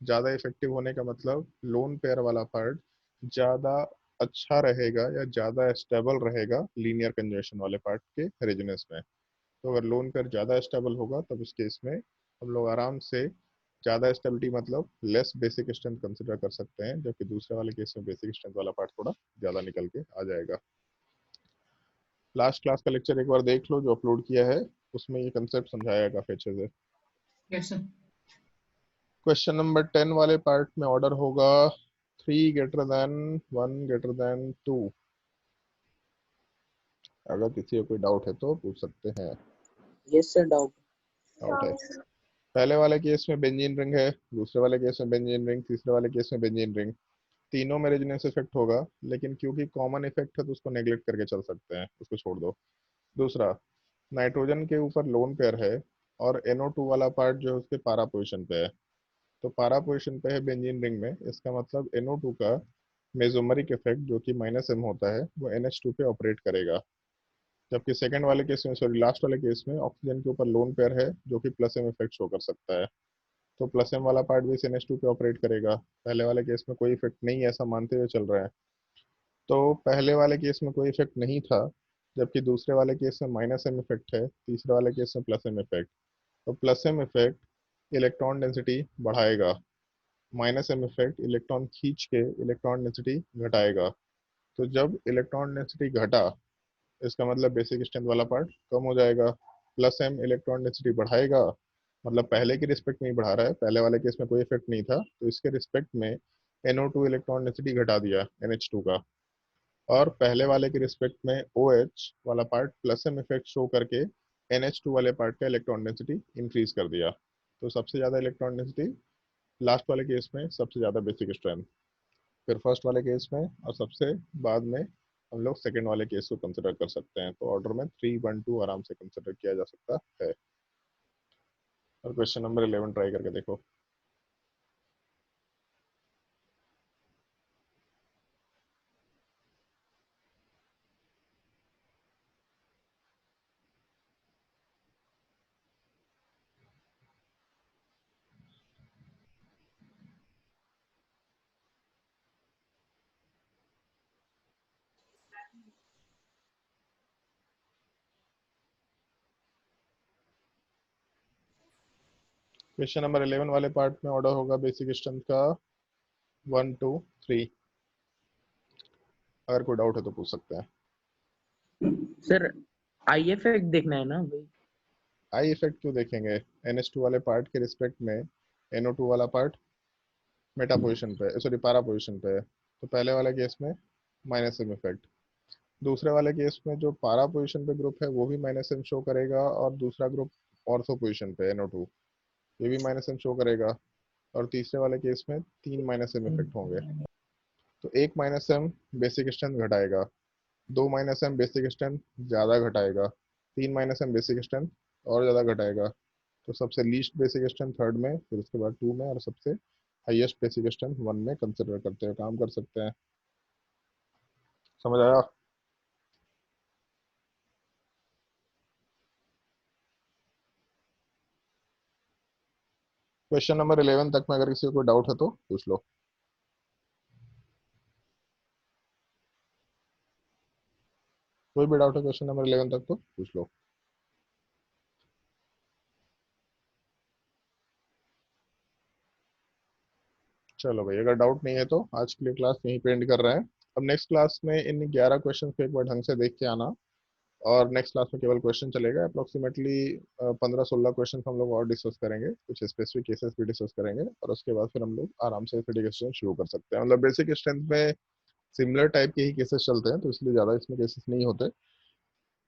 ज़्यादा इफेक्टिव होने का मतलब लोन पेयर वाला पार्ट ज़्यादा अच्छा रहेगा या ज़्यादा स्टेबल रहेगा लीनियर कंजुगेशन वाले पार्ट के रेजोनेंस में। तो अगर लोन पेयर ज़्यादा स्टेबल होगा तब उस केस में हम लोग आराम से ज़्यादा स्टेबिलिटी मतलब लेस बेसिक स्ट्रेंथ कंसिडर कर सकते हैं। जबकि दूसरे वाले केस में बेसिक स्ट्रेंथ वाला पार्ट थोड़ा ज़्यादा निकल के आ जाएगा। लास्ट क्लास का लेक्चर एक बार देख लो जो अपलोड किया है, उसमें ये कंसेप्ट समझाया है काफी अच्छे से। Yes sir. क्वेश्चन नंबर 10 वाले पार्ट में ऑर्डर होगा 3 > 1 > 2। अगर किसी को कोई डाउट है तो पूछ सकते हैं। Yes sir, doubt. डाउट है? पहले वाले केस में बेंजीन रिंग है, दूसरे वाले केस में बेंजीन रिंग, तीसरे वाले केस में बेंजीन रिंग। तीनों में रेजोनेंस इफेक्ट होगा, लेकिन क्योंकि कॉमन इफेक्ट है तो उसको नेग्लेक्ट करके चल सकते हैं, उसको छोड़ दो। दूसरा, नाइट्रोजन के ऊपर लोन पेयर है और NO2 वाला पार्ट जो है उसके पारा पोजीशन पे है। तो पारा पोजीशन पे है बेंजीन रिंग में, इसका मतलब NO2 का मेसोमरिक इफेक्ट जो कि -m होता है वो NH2 पे ऑपरेट करेगा। जबकि सेकंड वाले केस में, सॉरी लास्ट वाले केस में, ऑक्सीजन के ऊपर लोन पेयर है जो कि +m इफेक्ट शो कर सकता है। तो +m वाला पार्ट भी NH2 पे ऑपरेट करेगा। पहले वाले केस में कोई इफेक्ट नहीं है ऐसा मानते हुए चल रहे हैं। तो पहले वाले केस में कोई इफेक्ट नहीं था, जबकि दूसरे वाले केस में -m इफेक्ट है, तीसरे वाले केस में +m इफेक्ट। तो +m इफेक्ट इलेक्ट्रॉन डेंसिटी बढ़ाएगा, -m इफेक्ट इलेक्ट्रॉन खींच के इलेक्ट्रॉन डेंसिटी घटाएगा। तो जब इलेक्ट्रॉन डेंसिटी घटा, इसका मतलब बेसिक स्ट्रेंथ वाला पार्ट कम हो जाएगा। +m इलेक्ट्रॉन डेंसिटी बढ़ाएगा, मतलब पहले के रिस्पेक्ट में ही बढ़ा रहा है, पहले वाले केस में कोई इफेक्ट नहीं था तो इसके रिस्पेक्ट में NO2 इलेक्ट्रॉन डेंसिटी घटा दिया NH2 का। और पहले वाले के रिस्पेक्ट में OH वाला पार्ट +m इफेक्ट शो करके NH2 वाले पार्ट का इलेक्ट्रॉन डेंसिटी इंक्रीज कर दिया। तो सबसे ज़्यादा इलेक्ट्रॉन डेंसिटी लास्ट वाले केस में, सबसे ज़्यादा बेसिक स्ट्रेंथ फिर फर्स्ट वाले केस में, और सबसे बाद में हम लोग सेकेंड वाले केस को कंसिडर कर सकते हैं। तो ऑर्डर में 3 1 2 आराम से कंसिडर किया जा सकता है। और क्वेश्चन नंबर 11 ट्राई करके देखो। क्वेश्चन नंबर 11 वाले पार्ट में ऑर्डर होगा बेसिक स्ट्रेंथ का 1 2 3। अगर कोई डाउट है तो पूछ सकते हैं। सर आई इफेक्ट देखना है ना भाई? आई इफेक्ट क्यों देखेंगे? NH2 वाले पार्ट के रिस्पेक्ट में NO2 वाला पार्ट मेटा पोजीशन पे, सॉरी पैरा पोजीशन पे है, तो पहले वाले केस में माइनस एम इफेक्ट। दूसरे वाले केस में जो पैरा पोजीशन पे ग्रुप है वो भी माइनस एम शो करेगा, और दूसरा ग्रुप ऑर्थो पोजीशन पे NO2 ये भी माइनस एम शो करेगा, और तीसरे वाले केस में 3 माइनस एम इफेक्ट होंगे। तो 1 माइनस एम बेसिक स्ट्रेंथ घटाएगा, 2 माइनस एम बेसिक स्ट्रेंथ ज़्यादा घटाएगा, 3 माइनस एम बेसिक स्ट्रेंथ और ज़्यादा घटाएगा। तो सबसे लीस्ट बेसिक स्ट्रेंथ 3rd में, फिर उसके बाद 2 में, और सबसे हाईएस्ट बेसिक स्ट्रेंथ 1 में कंसिडर करते हुए काम कर सकते हैं। समझ आया? क्वेश्चन नंबर 11 तक में अगर किसी को कोई डाउट है तो पूछ लो। कोई भी डाउट है क्वेश्चन नंबर 11 तक तो पूछ लो। चलो भाई, अगर डाउट नहीं है तो आज के लिए क्लास यहीं पे एंड कर रहे हैं। अब नेक्स्ट क्लास में इन 11 क्वेश्चन को एक बार ढंग से देख के आना, और नेक्स्ट क्लास में केवल क्वेश्चन चलेगा। अप्रोक्सीमेटली 15-16 क्वेश्चन हम लोग और डिस्कस करेंगे, कुछ स्पेसिफिक केसेस भी डिस्कस करेंगे, और उसके बाद फिर हम लोग आराम से फिर डिस्कशन शुरू कर सकते हैं। मतलब बेसिक स्ट्रेंथ में सिमिलर टाइप के ही केसेस चलते हैं, तो इसलिए ज़्यादा इसमें केसेस नहीं होते।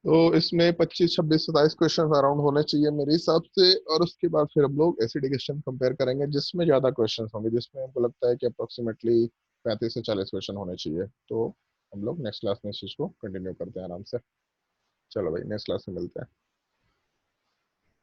तो इसमें 25, 26, 27 क्वेश्चन अराउंड होने चाहिए मेरे हिसाब से, और उसके बाद फिर हम लोग ऐसे डिस्कशन कंपेयर करेंगे जिसमें ज़्यादा क्वेश्चन होंगे, जिसमें हमको लगता है कि अप्रोक्सीमेटली 35 से 40 क्वेश्चन होने चाहिए। तो हम लोग नेक्स्ट क्लास में इस चीज़ को कंटिन्यू करते हैं आराम से। चलो भाई, नेक्स्ट क्लास में मिलते हैं।